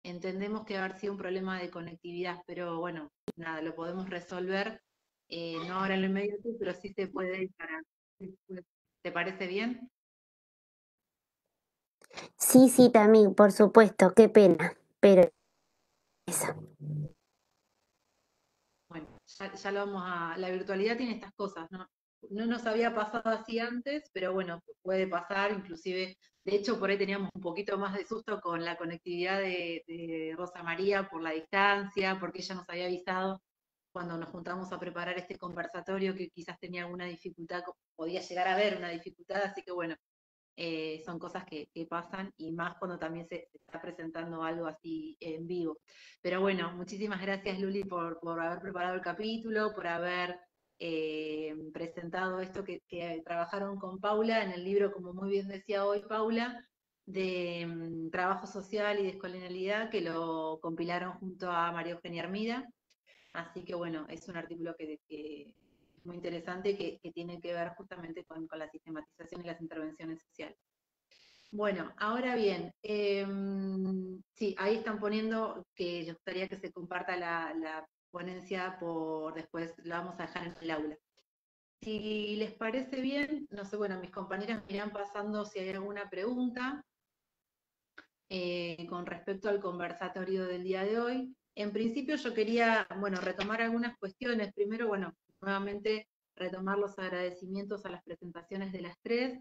Entendemos que va a haber sido un problema de conectividad, pero bueno, nada, lo podemos resolver, no ahora en lo inmediato, pero sí se puede para después. ¿Te parece bien? Sí, sí, también, por supuesto, qué pena, pero eso. Bueno, ya lo vamos a... La virtualidad tiene estas cosas, ¿no? No nos había pasado así antes, pero bueno, puede pasar, inclusive, de hecho, por ahí teníamos un poquito más de susto con la conectividad de Rosa María por la distancia, porque ella nos había avisado cuando nos juntamos a preparar este conversatorio que quizás tenía alguna dificultad, podía llegar a haber una dificultad, así que bueno, son cosas que pasan y más cuando también se está presentando algo así en vivo. Pero bueno, muchísimas gracias Luli por haber preparado el capítulo, por haber presentado esto que trabajaron con Paula en el libro, como muy bien decía hoy Paula, de trabajo social y descolonialidad, que lo compilaron junto a María Eugenia Armida. Así que bueno, es un artículo que es muy interesante que tiene que ver justamente con la sistematización y las intervenciones sociales. Bueno, ahora bien, sí, ahí están poniendo que les gustaría que se comparta la ponencia por después, la vamos a dejar en el aula. Si les parece bien, no sé, bueno, mis compañeras me irán pasando si hay alguna pregunta con respecto al conversatorio del día de hoy. En principio yo quería, bueno, retomar algunas cuestiones. Primero, bueno, nuevamente retomar los agradecimientos a las presentaciones de las tres,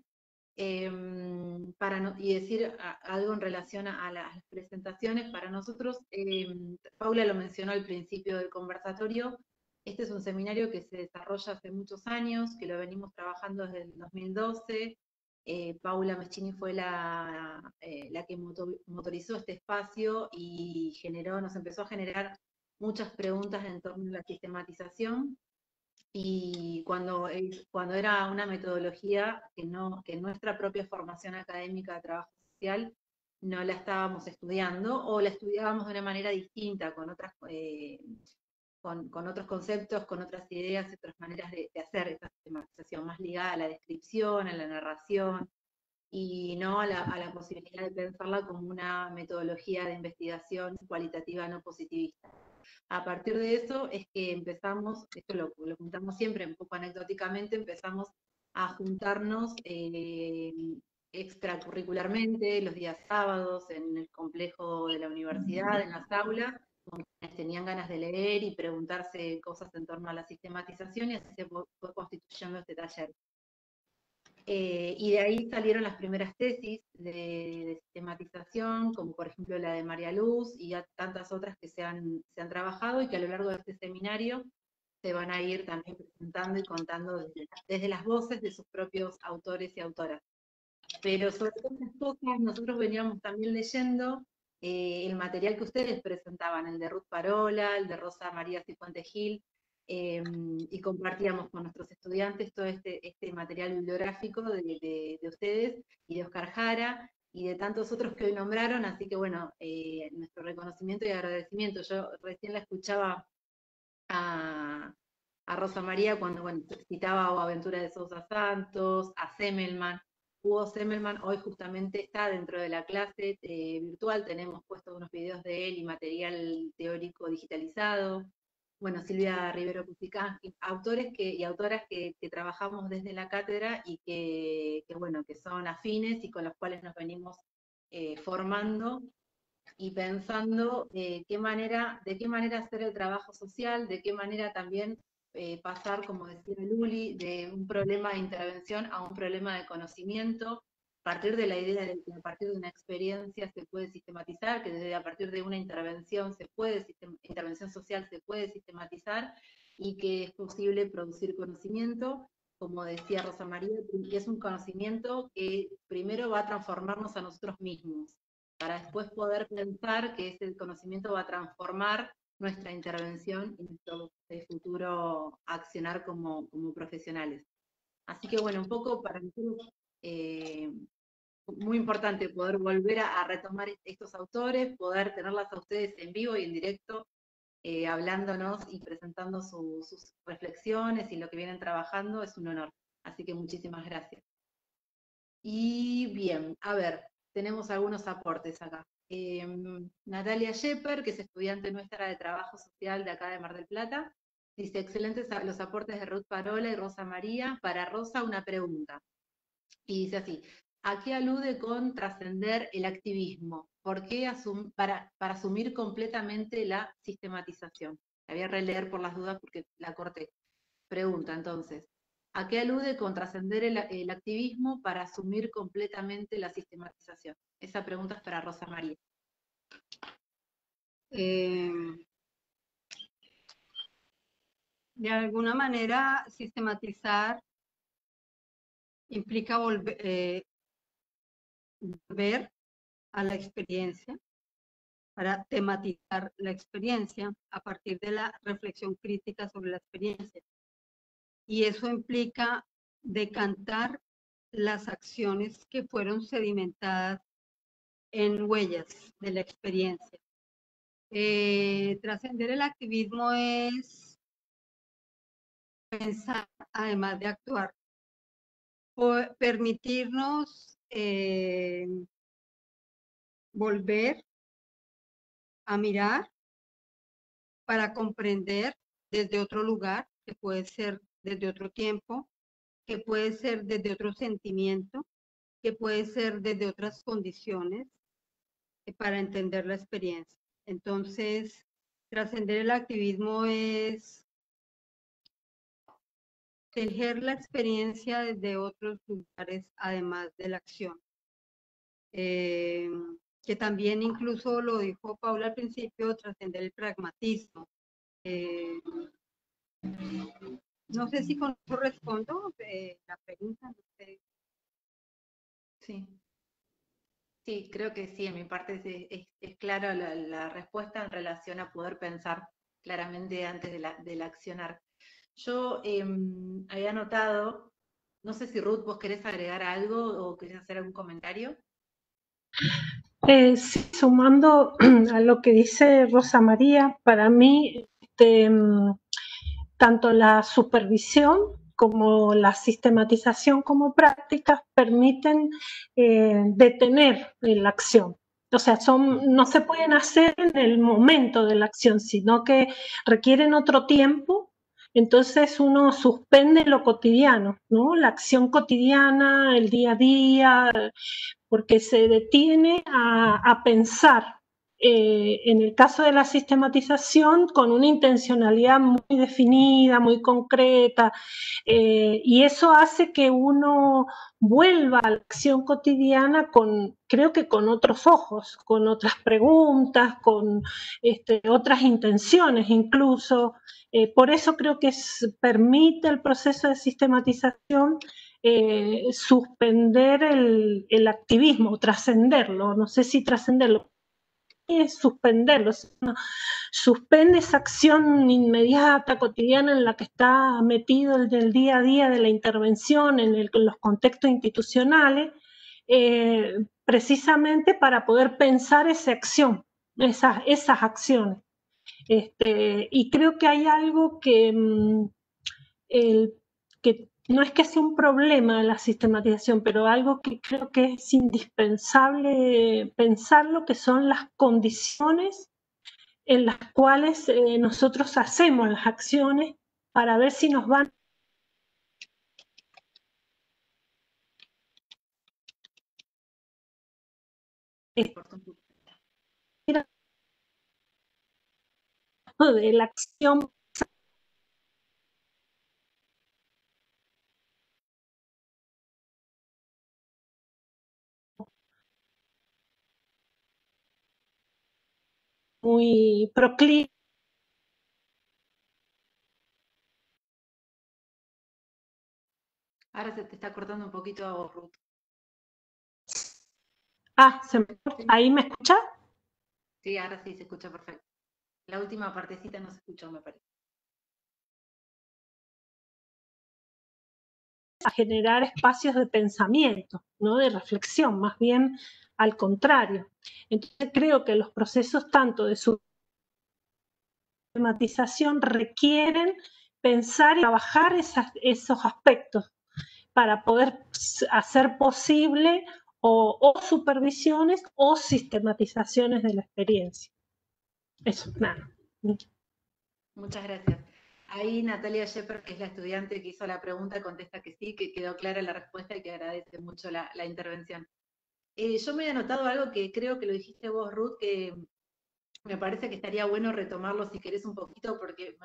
y decir algo en relación a las presentaciones. Para nosotros, Paula lo mencionó al principio del conversatorio, este es un seminario que se desarrolla hace muchos años, que lo venimos trabajando desde el 2012, Paula Meschini fue la que motorizó este espacio y nos empezó a generar muchas preguntas en torno a la sistematización, y cuando era una metodología que en nuestra propia formación académica de trabajo social no la estábamos estudiando, o la estudiábamos de una manera distinta, con otros conceptos, con otras ideas y otras maneras de hacer esta sistematización, más ligada a la descripción, a la narración, y no a la posibilidad de pensarla como una metodología de investigación cualitativa no positivista. A partir de eso es que empezamos, esto lo juntamos siempre, un poco anecdóticamente, empezamos a juntarnos extracurricularmente los días sábados en el complejo de la universidad, en las aulas, con quienes tenían ganas de leer y preguntarse cosas en torno a la sistematización, y así se fue constituyendo este taller. Y de ahí salieron las primeras tesis de sistematización, como por ejemplo la de María Luz, y ya tantas otras que se han trabajado, y que a lo largo de este seminario se van a ir también presentando y contando desde las voces de sus propios autores y autoras. Pero sobre todas las cosas, nosotros veníamos también leyendo el material que ustedes presentaban, el de Ruth Parola, el de Rosa María Cifuentes Gil, y compartíamos con nuestros estudiantes todo este material bibliográfico de ustedes y de Oscar Jara y de tantos otros que hoy nombraron, así que bueno, nuestro reconocimiento y agradecimiento. Yo recién la escuchaba a Rosa María cuando citaba a Aventura de Sousa Santos, a Semmelman. Hugo Semmelman hoy justamente está dentro de la clase virtual, tenemos puestos unos videos de él y material teórico digitalizado. Bueno, Silvia Rivero Cusicán, autores y autoras que trabajamos desde la cátedra y que son afines y con los cuales nos venimos formando y pensando de qué manera hacer el trabajo social, de qué manera también pasar, como decía Luli, de un problema de intervención a un problema de conocimiento, a partir de la idea de que a partir de una experiencia se puede sistematizar, que desde a partir de una intervención intervención social se puede sistematizar, y que es posible producir conocimiento, como decía Rosa María, que es un conocimiento que primero va a transformarnos a nosotros mismos, para después poder pensar que ese conocimiento va a transformar nuestra intervención y nuestro futuro accionar como profesionales. Así que bueno, un poco para nosotros muy importante poder volver a retomar estos autores, poder tenerlas a ustedes en vivo y en directo, hablándonos y presentando sus reflexiones y lo que vienen trabajando, es un honor. Así que muchísimas gracias. Y bien, a ver, tenemos algunos aportes acá. Natalia Shepper, que es estudiante nuestra de Trabajo Social de acá de Mar del Plata, dice: excelentes los aportes de Ruth Parola y Rosa María. Para Rosa, una pregunta. Y dice así: ¿a qué alude con trascender el activismo? ¿Por qué para asumir completamente la sistematización? La voy a releer por las dudas porque la corté. Pregunta entonces: ¿a qué alude con trascender el activismo para asumir completamente la sistematización? Esa pregunta es para Rosa María. De alguna manera, sistematizar implica volver a la experiencia, para tematizar la experiencia a partir de la reflexión crítica sobre la experiencia. Y eso implica decantar las acciones que fueron sedimentadas en huellas de la experiencia. Trascender el activismo es pensar, además de actuar, permitirnos volver a mirar para comprender desde otro lugar, que puede ser desde otro tiempo, que puede ser desde otro sentimiento, que puede ser desde otras condiciones, para entender la experiencia. Entonces, trascender el activismo es tejer la experiencia desde otros lugares, además de la acción. Que también incluso lo dijo Paula al principio, trascender el pragmatismo. No sé si con eso respondo la pregunta. No sé. Sí. Sí, creo que sí, en mi parte es clara la respuesta en relación a poder pensar claramente antes del accionar. Yo había notado, no sé si Ruth, vos querés agregar algo o querés hacer algún comentario. Sí, sumando a lo que dice Rosa María, para mí tanto la supervisión como la sistematización como prácticas permiten detener la acción. O sea, no se pueden hacer en el momento de la acción, sino que requieren otro tiempo. Entonces uno suspende lo cotidiano, ¿no? La acción cotidiana, el día a día, porque se detiene a pensar, en el caso de la sistematización, con una intencionalidad muy definida, muy concreta, y eso hace que uno vuelva a la acción cotidiana creo que con otros ojos, con otras preguntas, con otras intenciones incluso. Por eso creo que permite el proceso de sistematización suspender el activismo, trascenderlo, no sé si trascenderlo, es suspenderlo, suspende esa acción inmediata, cotidiana en la que está metido el del día a día de la intervención en los contextos institucionales, precisamente para poder pensar esa acción, esas acciones. Y creo que hay algo que no es que sea un problema la sistematización, pero algo que creo que es indispensable pensarlo, que son las condiciones en las cuales nosotros hacemos las acciones para ver si nos van. de la acción muy proclive. Ahora se te está cortando un poquito a vos, Ruth. ¿Ahí me escucha? Sí, ahora sí se escucha perfecto. La última partecita no se escuchó, me parece. A generar espacios de pensamiento, no de reflexión, más bien al contrario. Entonces creo que los procesos tanto de sistematización requieren pensar y trabajar esos aspectos para poder hacer posible o supervisiones o sistematizaciones de la experiencia. Eso, nada. Muchas gracias. Ahí Natalia Shepard, que es la estudiante que hizo la pregunta, contesta que sí, que quedó clara la respuesta y que agradece mucho la intervención. Yo me he anotado algo que creo que lo dijiste vos, Ruth, que me parece que estaría bueno retomarlo si querés un poquito, porque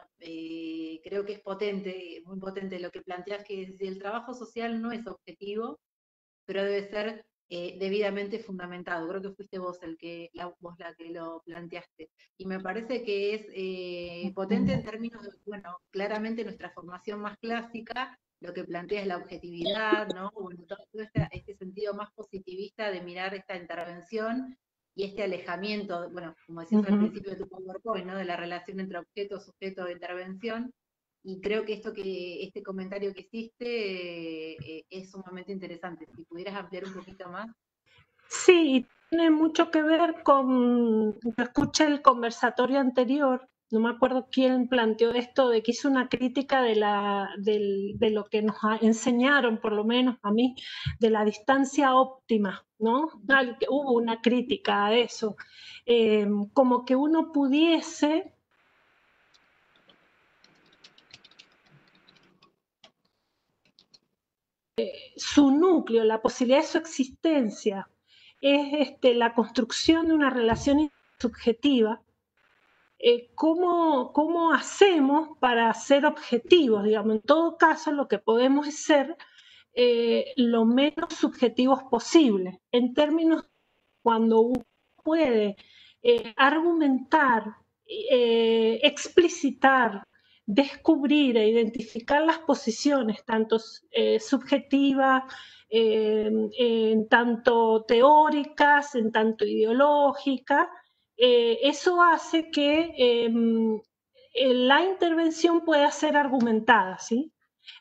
creo que es potente, muy potente lo que planteás, que si el trabajo social no es objetivo, pero debe ser debidamente fundamentado. Creo que fuiste vos vos la que lo planteaste. Y me parece que es potente en términos de, bueno, claramente nuestra formación más clásica, lo que plantea es la objetividad, ¿no? Bueno, todo este sentido más positivista de mirar esta intervención y este alejamiento, bueno, como decías al principio de tu PowerPoint, ¿no? De la relación entre objeto, sujeto e intervención. Y creo que este comentario que hiciste es sumamente interesante. Si pudieras ampliar un poquito más. Sí, tiene mucho que ver con, yo escuché el conversatorio anterior, no me acuerdo quién planteó esto, de que hizo una crítica de lo que nos enseñaron, por lo menos a mí, de la distancia óptima, ¿no? Hubo una crítica a eso, como que uno pudiese su núcleo, la posibilidad de su existencia, es la construcción de una relación subjetiva. ¿Cómo hacemos para ser objetivos? Digamos, en todo caso, lo que podemos es ser lo menos subjetivos posible, en términos cuando uno puede argumentar, explicitar, descubrir e identificar las posiciones, tanto subjetivas, en tanto teóricas, en tanto ideológicas, eso hace que la intervención pueda ser argumentada, ¿sí?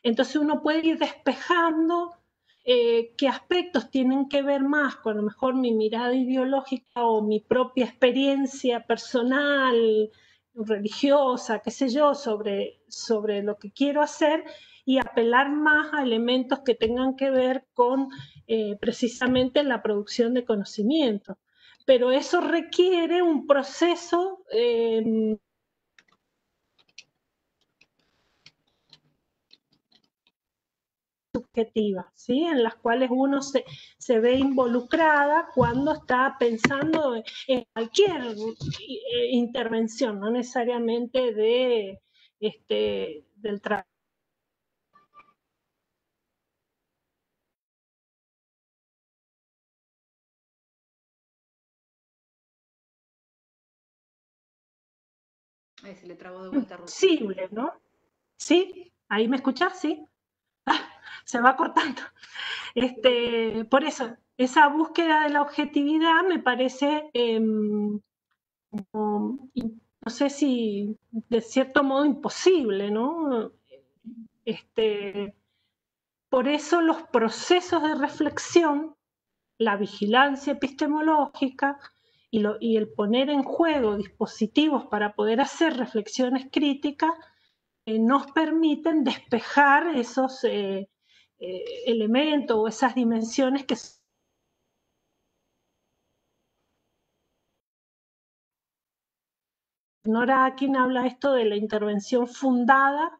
Entonces uno puede ir despejando qué aspectos tienen que ver más con a lo mejor mi mirada ideológica o mi propia experiencia personal, religiosa, qué sé yo, sobre lo que quiero hacer y apelar más a elementos que tengan que ver con precisamente la producción de conocimiento. Pero eso requiere un proceso subjetivas, ¿sí? En las cuales uno se ve involucrada cuando está pensando en cualquier intervención, no necesariamente del trabajo. Se le trabó de vuelta a Ruth. Posible, ¿no? ¿Sí? ¿Ahí me escuchás? ¿Sí? Se va cortando. Por eso, esa búsqueda de la objetividad me parece, no sé si de cierto modo imposible, ¿no? Por eso los procesos de reflexión, la vigilancia epistemológica y el poner en juego dispositivos para poder hacer reflexiones críticas nos permiten despejar esos elementos o esas dimensiones que Nora Akin habla esto de la intervención fundada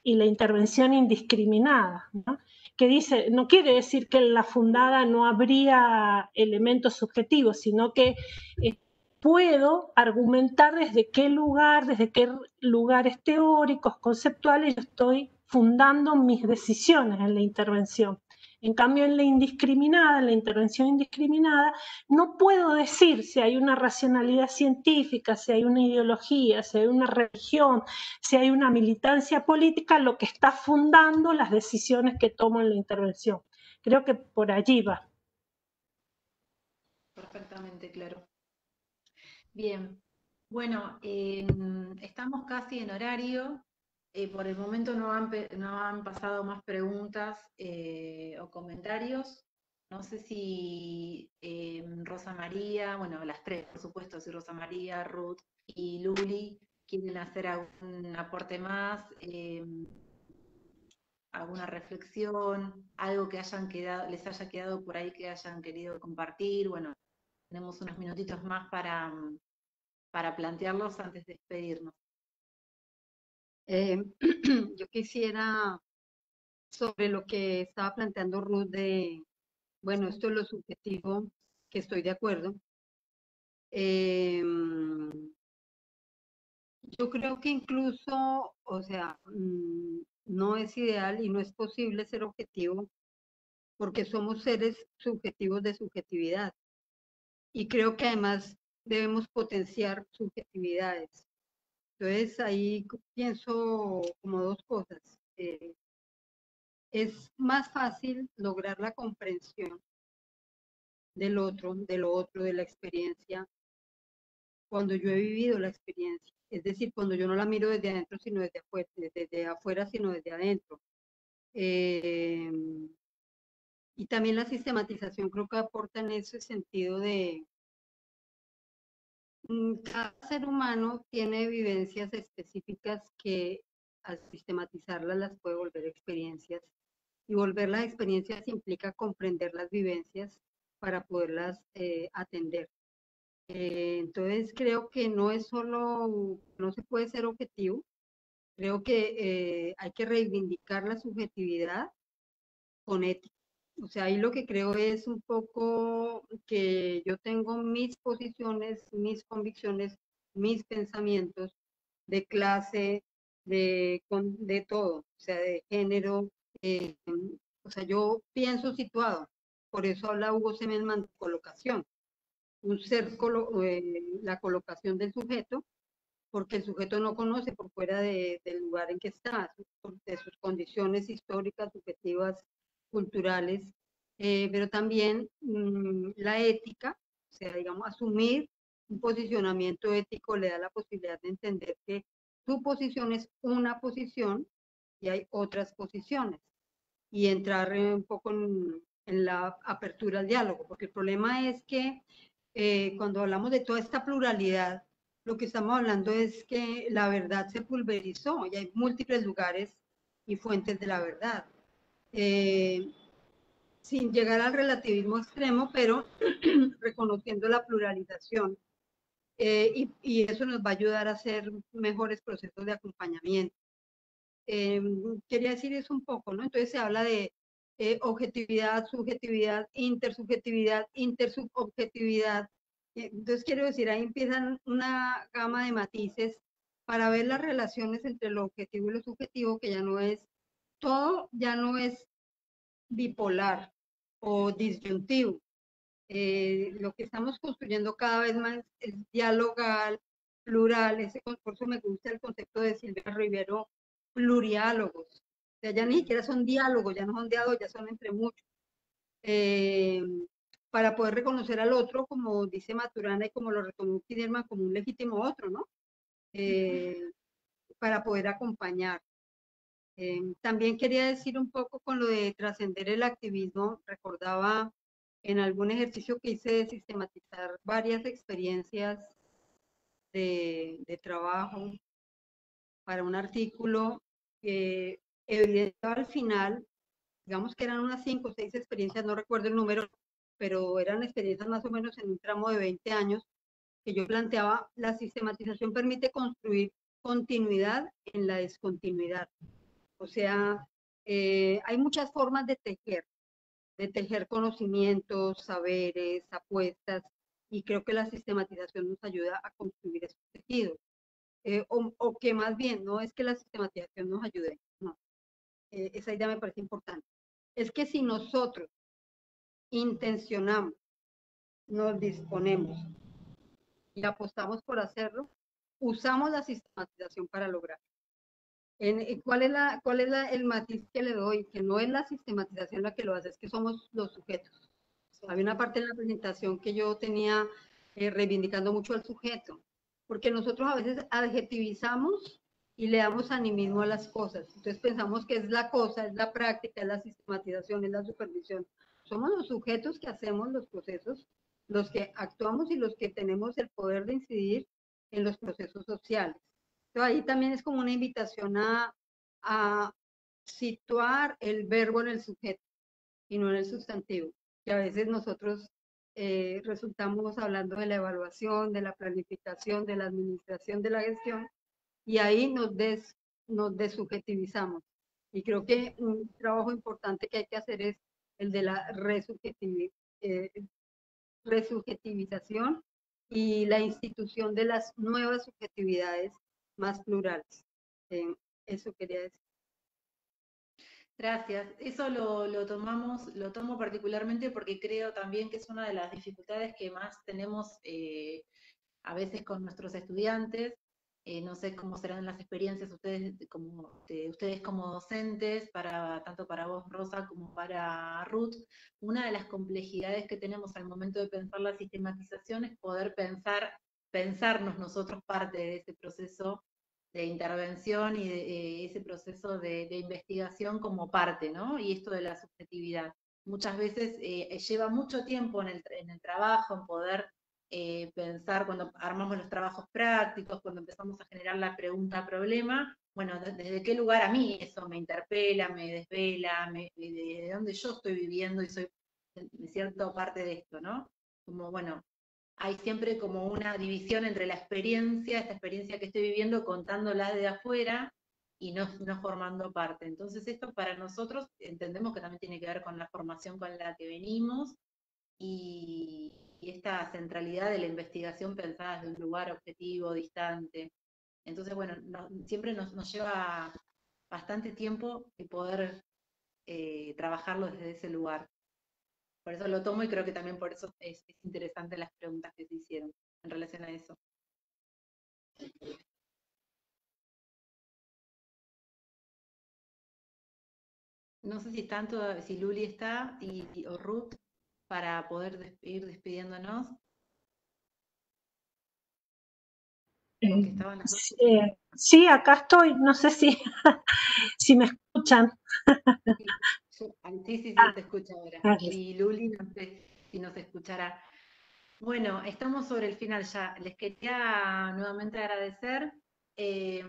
y la intervención indiscriminada, ¿no? Que dice, no quiere decir que en la fundada no habría elementos subjetivos, sino que puedo argumentar desde qué lugares teóricos, conceptuales, yo estoy fundando mis decisiones en la intervención. En cambio, en la intervención indiscriminada, no puedo decir si hay una racionalidad científica, si hay una ideología, si hay una religión, si hay una militancia política, lo que está fundando las decisiones que tomo en la intervención. Creo que por allí va. Perfectamente claro. Bien, bueno, estamos casi en horario. Por el momento no han pasado más preguntas o comentarios. No sé si Rosa María, bueno, las tres, por supuesto, si Rosa María, Ruth y Luli quieren hacer algún aporte más, alguna reflexión, algo que les haya quedado por ahí que hayan querido compartir. Bueno, tenemos unos minutitos más para plantearlos antes de despedirnos. Yo quisiera, sobre lo que estaba planteando Ruth de, bueno, esto es lo subjetivo, que estoy de acuerdo. Yo creo que incluso, o sea, no es ideal y no es posible ser objetivo porque somos seres subjetivos de subjetividad. Y creo que además debemos potenciar subjetividades. Entonces ahí pienso como dos cosas. Es más fácil lograr la comprensión del otro, de lo otro, de la experiencia, cuando yo he vivido la experiencia. Es decir, cuando yo no la miro desde adentro, sino desde afuera, sino desde adentro. Y también la sistematización creo que aporta en ese sentido de cada ser humano tiene vivencias específicas que al sistematizarlas las puede volver experiencias. Y volver las experiencias implica comprender las vivencias para poderlas atender. Entonces creo que no es solo, no se puede ser objetivo, creo que hay que reivindicar la subjetividad con ética. O sea, ahí lo que creo es un poco que yo tengo mis posiciones, mis convicciones, mis pensamientos de clase, de todo, o sea, de género. O sea, yo pienso situado. Por eso habla Hugo Semelman de colocación. La colocación del sujeto, porque el sujeto no conoce por fuera del lugar en que está, de sus condiciones históricas, subjetivas, culturales, pero también la ética, o sea, digamos, asumir un posicionamiento ético le da la posibilidad de entender que tu posición es una posición y hay otras posiciones, y entrar un poco en la apertura al diálogo, porque el problema es que cuando hablamos de toda esta pluralidad, lo que estamos hablando es que la verdad se pulverizó y hay múltiples lugares y fuentes de la verdad. Sin llegar al relativismo extremo, pero reconociendo la pluralización. Y eso nos va a ayudar a hacer mejores procesos de acompañamiento. Quería decir eso un poco, ¿no? Entonces se habla de objetividad, subjetividad, intersubjetividad, intersubobjetividad. Entonces quiero decir, ahí empiezan una gama de matices para ver las relaciones entre lo objetivo y lo subjetivo, que ya no es, todo ya no es bipolar o disyuntivo. Lo que estamos construyendo cada vez más es dialogal, plural, por eso me gusta el concepto de Silvia Rivero, pluriálogos. O sea, ya ni siquiera son diálogos, ya no son diálogos, ya son entre muchos. Para poder reconocer al otro, como dice Maturana y como lo reconoce Tiderman, como un legítimo otro, ¿no? Para poder acompañar. También quería decir un poco con lo de trascender el activismo, recordaba en algún ejercicio que hice de sistematizar varias experiencias de trabajo para un artículo que evidenciaba al final, digamos que eran unas 5 o 6 experiencias, no recuerdo el número, pero eran experiencias más o menos en un tramo de 20 años, que yo planteaba, la sistematización permite construir continuidad en la descontinuidad. O sea, hay muchas formas de tejer conocimientos, saberes, apuestas, Y creo que la sistematización nos ayuda a construir esos tejidos. O que más bien, no es que la sistematización nos ayude, no. Esa idea me parece importante. Es que si nosotros intencionamos, nos disponemos y apostamos por hacerlo, usamos la sistematización para lograr. ¿Cuál es el matiz que le doy? Que no es la sistematización la que lo hace, es que somos los sujetos. Había una parte de la presentación que yo tenía reivindicando mucho al sujeto, porque nosotros a veces adjetivizamos y le damos animismo a las cosas. Entonces pensamos que es la cosa, es la práctica, es la sistematización, es la supervisión. Somos los sujetos que hacemos los procesos, los que actuamos y los que tenemos el poder de incidir en los procesos sociales. Entonces ahí también es como una invitación a situar el verbo en el sujeto y no en el sustantivo, que a veces nosotros resultamos hablando de la evaluación, de la planificación, de la administración, de la gestión, y ahí nos desubjetivizamos. Y creo que un trabajo importante que hay que hacer es el de la resubjetivización y la institución de las nuevas subjetividades más plurales. Eso quería decir. Gracias. Eso lo tomo particularmente porque creo también que es una de las dificultades que más tenemos a veces con nuestros estudiantes. No sé cómo serán las experiencias ustedes como docentes, tanto para vos, Rosa, como para Ruth. Una de las complejidades que tenemos al momento de pensar la sistematización es poder pensarnos nosotros parte de ese proceso de intervención y de ese proceso de investigación como parte, ¿no? Y esto de la subjetividad. Muchas veces lleva mucho tiempo en el trabajo, en poder pensar cuando armamos los trabajos prácticos, cuando empezamos a generar la pregunta-problema, bueno, desde qué lugar a mí eso me interpela, me desvela, de dónde yo estoy viviendo y soy de cierta parte de esto, ¿no? Como, bueno, hay siempre como una división entre la experiencia, esta experiencia que estoy viviendo, contándola de afuera y no formando parte. Entonces esto para nosotros entendemos que también tiene que ver con la formación con la que venimos y esta centralidad de la investigación pensada desde un lugar objetivo, distante. Entonces, bueno, siempre nos lleva bastante tiempo el poder trabajarlo desde ese lugar. Por eso lo tomo y creo que también por eso es interesante las preguntas que se hicieron en relación a eso. No sé si Luli está o Ruth para poder ir despidiéndonos. Sí, acá estoy, no sé si, si me escuchan. Sí, te escucho ahora. Y Luli, no sé si nos escuchará. Bueno, estamos sobre el final ya. Les quería nuevamente agradecer.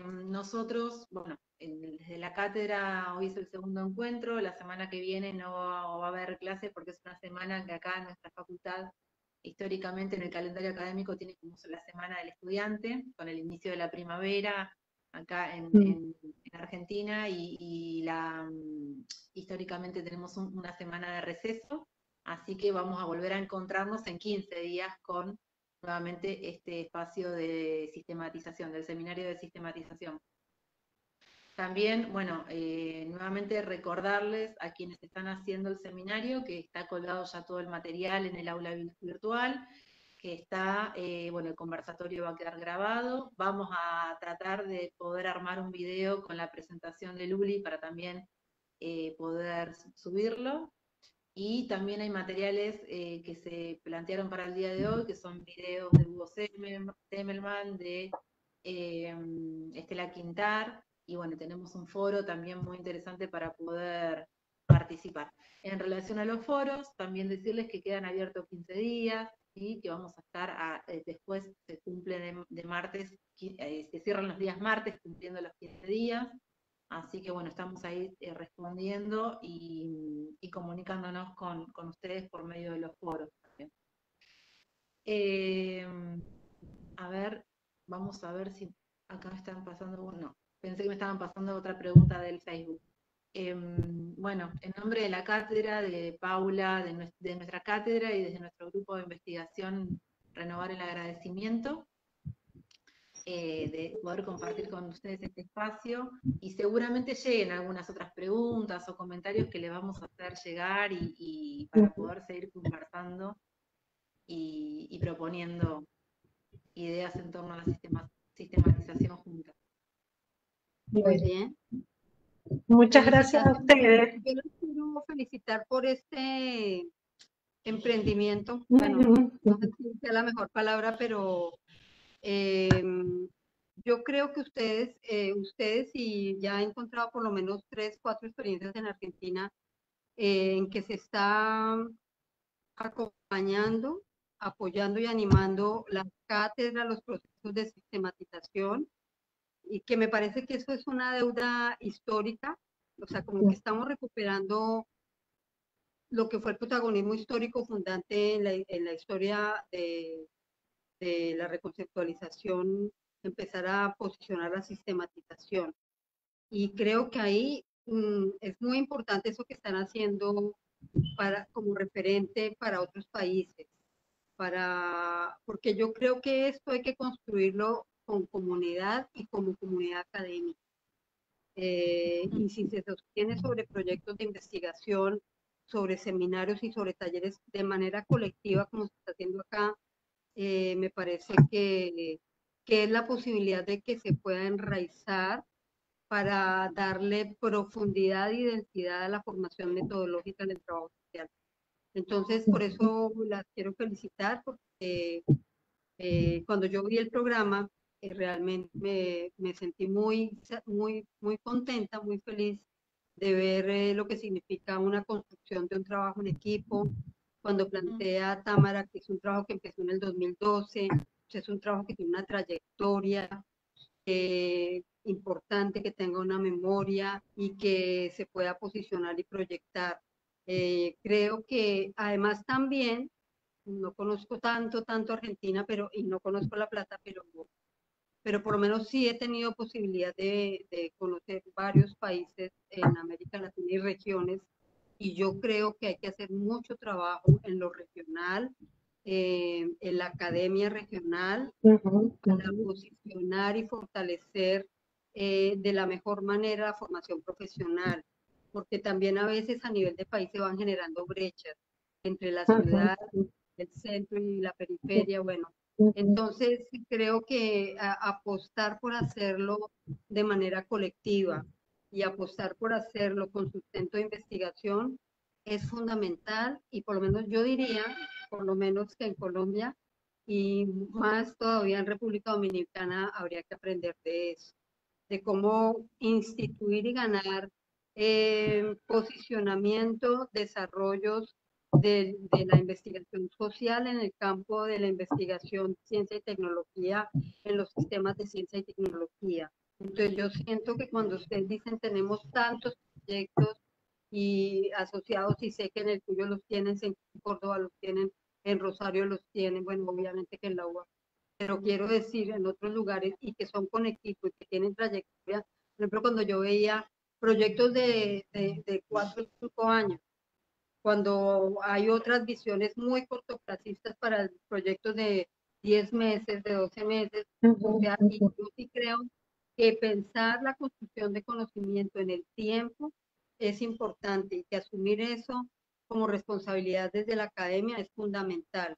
Nosotros, bueno, desde la cátedra hoy es el segundo encuentro, la semana que viene no va a haber clase porque es una semana que acá en nuestra facultad, históricamente en el calendario académico, tiene como la semana del estudiante, con el inicio de la primavera acá en Argentina y históricamente tenemos una semana de receso. Así que vamos a volver a encontrarnos en 15 días con nuevamente este espacio de sistematización, del seminario de sistematización. También, bueno, nuevamente recordarles a quienes están haciendo el seminario que está colgado ya todo el material en el aula virtual, que está, bueno, el conversatorio va a quedar grabado. Vamos a tratar de poder armar un video con la presentación de Luli para también poder subirlo. Y también hay materiales que se plantearon para el día de hoy, que son videos de Hugo Zemelman, de Estela Quintar, y bueno, tenemos un foro también muy interesante para poder participar. En relación a los foros, también decirles que quedan abiertos 15 días, y que vamos a estar, después se cumplen de martes, se cierran los días martes cumpliendo los 15 días, así que bueno, estamos ahí respondiendo y comunicándonos con ustedes por medio de los foros. A ver, vamos a ver si acá me están pasando, no, pensé que me estaban pasando otra pregunta del Facebook. Bueno, en nombre de la cátedra, de Paula, de nuestra cátedra y desde nuestro grupo de investigación renovar el agradecimiento de poder compartir con ustedes este espacio, y seguramente lleguen algunas otras preguntas o comentarios que le vamos a hacer llegar y para poder seguir conversando y proponiendo ideas en torno a la sistematización juntas. Muy bien. Muchas gracias a ustedes. Yo les quiero felicitar por este emprendimiento. Bueno, no sé si sea la mejor palabra, pero yo creo que ustedes y ya he encontrado por lo menos 3, 4 experiencias en Argentina en que se está acompañando, apoyando y animando las cátedras, los procesos de sistematización, y que me parece que eso es una deuda histórica, o sea, como que estamos recuperando lo que fue el protagonismo histórico fundante en la historia de la reconceptualización, empezar a posicionar la sistematización. Y creo que ahí es muy importante eso que están haciendo como referente para otros países, porque yo creo que esto hay que construirlo con comunidad y como comunidad académica. Y si se sostiene sobre proyectos de investigación, sobre seminarios y sobre talleres de manera colectiva, como se está haciendo acá, me parece que es la posibilidad de que se pueda enraizar para darle profundidad e identidad a la formación metodológica del trabajo social. Entonces, por eso las quiero felicitar, porque cuando yo vi el programa, realmente me sentí muy contenta, muy feliz de ver lo que significa una construcción de un trabajo en equipo. Cuando plantea Támara que es un trabajo que empezó en el 2012, es un trabajo que tiene una trayectoria importante, que tenga una memoria y que se pueda posicionar y proyectar. Creo que además también, no conozco tanto Argentina, y no conozco La Plata, pero por lo menos sí he tenido posibilidad de conocer varios países en América Latina y regiones, y yo creo que hay que hacer mucho trabajo en lo regional, en la academia regional, para posicionar y fortalecer de la mejor manera la formación profesional, porque también a veces a nivel de país se van generando brechas entre la ciudad, el centro y la periferia. Bueno, entonces creo que apostar por hacerlo de manera colectiva y apostar por hacerlo con sustento de investigación es fundamental, y por lo menos yo diría, por lo menos que en Colombia y más todavía en República Dominicana habría que aprender de eso, de cómo instituir y ganar posicionamiento, desarrollos de la investigación social en el campo de la investigación, ciencia y tecnología, en los sistemas de ciencia y tecnología. Entonces yo siento que cuando ustedes dicen tenemos tantos proyectos y asociados, y sé que en el tuyo los tienen, en Córdoba los tienen, en Rosario los tienen, bueno, obviamente que en la UA, pero quiero decir en otros lugares, y que son con equipo y que tienen trayectoria. Por ejemplo, cuando yo veía proyectos de 4 o 5 años, cuando hay otras visiones muy cortoplacistas para proyectos de 10 meses, de 12 meses, o sea, y yo sí creo que pensar la construcción de conocimiento en el tiempo es importante, y que asumir eso como responsabilidad desde la academia es fundamental.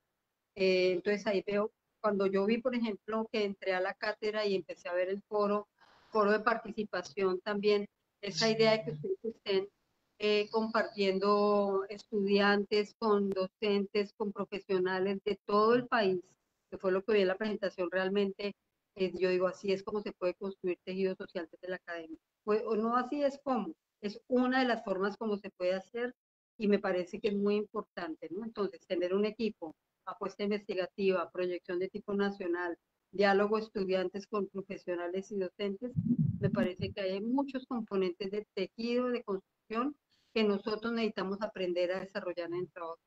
Entonces ahí veo, cuando yo vi, por ejemplo, que entré a la cátedra y empecé a ver el foro de participación también, esa idea de que ustedes estén compartiendo estudiantes con docentes, con profesionales de todo el país, que fue lo que vi en la presentación realmente. Yo digo, así es como se puede construir tejido social desde la academia. Pues, o no, así es como, es una de las formas como se puede hacer, y me parece que es muy importante, ¿no? Entonces, tener un equipo, apuesta investigativa, proyección de tipo nacional, diálogo estudiantes con profesionales y docentes, me parece que hay muchos componentes de tejido, de construcción, que nosotros necesitamos aprender a desarrollar en el trabajo.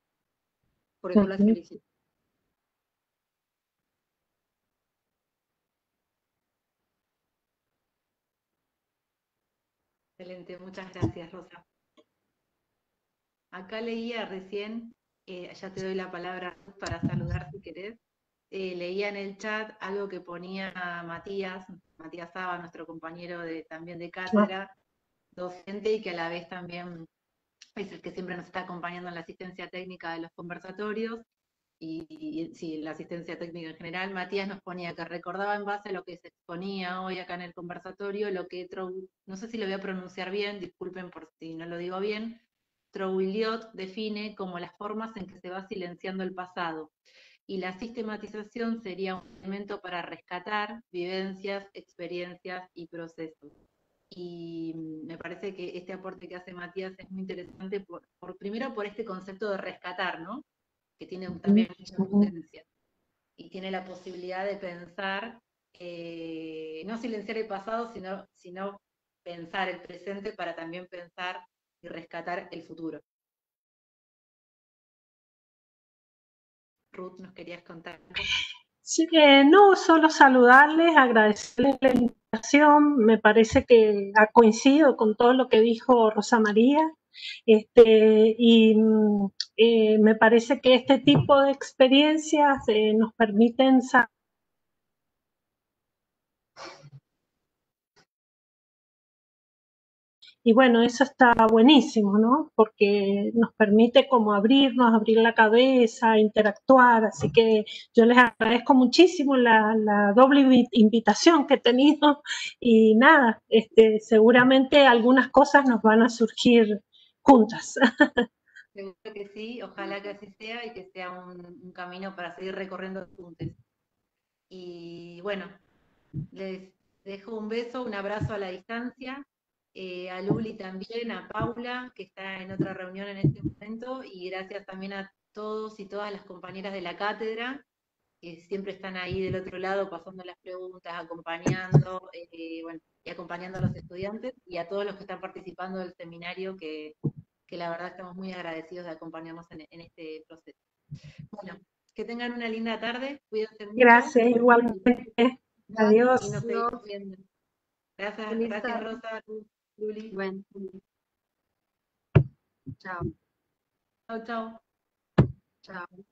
Por eso las felicito. Excelente, muchas gracias, Rosa. Acá leía recién, ya te doy la palabra para saludar si querés, leía en el chat algo que ponía Matías Saba, nuestro compañero también de cátedra, docente, y que a la vez también es el que siempre nos está acompañando en la asistencia técnica de los conversatorios, y sí, la asistencia técnica en general. Matías nos ponía que recordaba en base a lo que se exponía hoy acá en el conversatorio, lo que no sé si lo voy a pronunciar bien, disculpen por si no lo digo bien, Trouillot define como las formas en que se va silenciando el pasado, y la sistematización sería un elemento para rescatar vivencias, experiencias y procesos. Y me parece que este aporte que hace Matías es muy interesante, primero por este concepto de rescatar, ¿no? Que tiene también mucha potencia, y tiene la posibilidad de pensar, no silenciar el pasado, sino pensar el presente para también pensar y rescatar el futuro. Ruth, ¿nos querías contar? Sí, no, solo saludarles, agradecerles la invitación. Me parece que coincido con todo lo que dijo Rosa María. Y me parece que este tipo de experiencias nos permiten saber. Y bueno, eso está buenísimo, ¿no? Porque nos permite como abrirnos, abrir la cabeza, interactuar. Así que yo les agradezco muchísimo la doble invitación que he tenido. Y nada, seguramente algunas cosas nos van a surgir juntas. Seguro que sí, ojalá que así sea, y que sea un camino para seguir recorriendo juntos. Y bueno, les dejo un beso, un abrazo a la distancia, a Luli también, a Paula, que está en otra reunión en este momento, y gracias también a todos y todas las compañeras de la cátedra, que siempre están ahí del otro lado pasando las preguntas, acompañando, bueno, y acompañando a los estudiantes, y a todos los que están participando del seminario, que la verdad estamos muy agradecidos de acompañarnos en este proceso. Bueno, que tengan una linda tarde, cuídense mucho. Gracias, igualmente. Adiós. Y nos seguimos viendo. Gracias Rosa, Luli. Bueno. Chao. Chao, chao. Chao.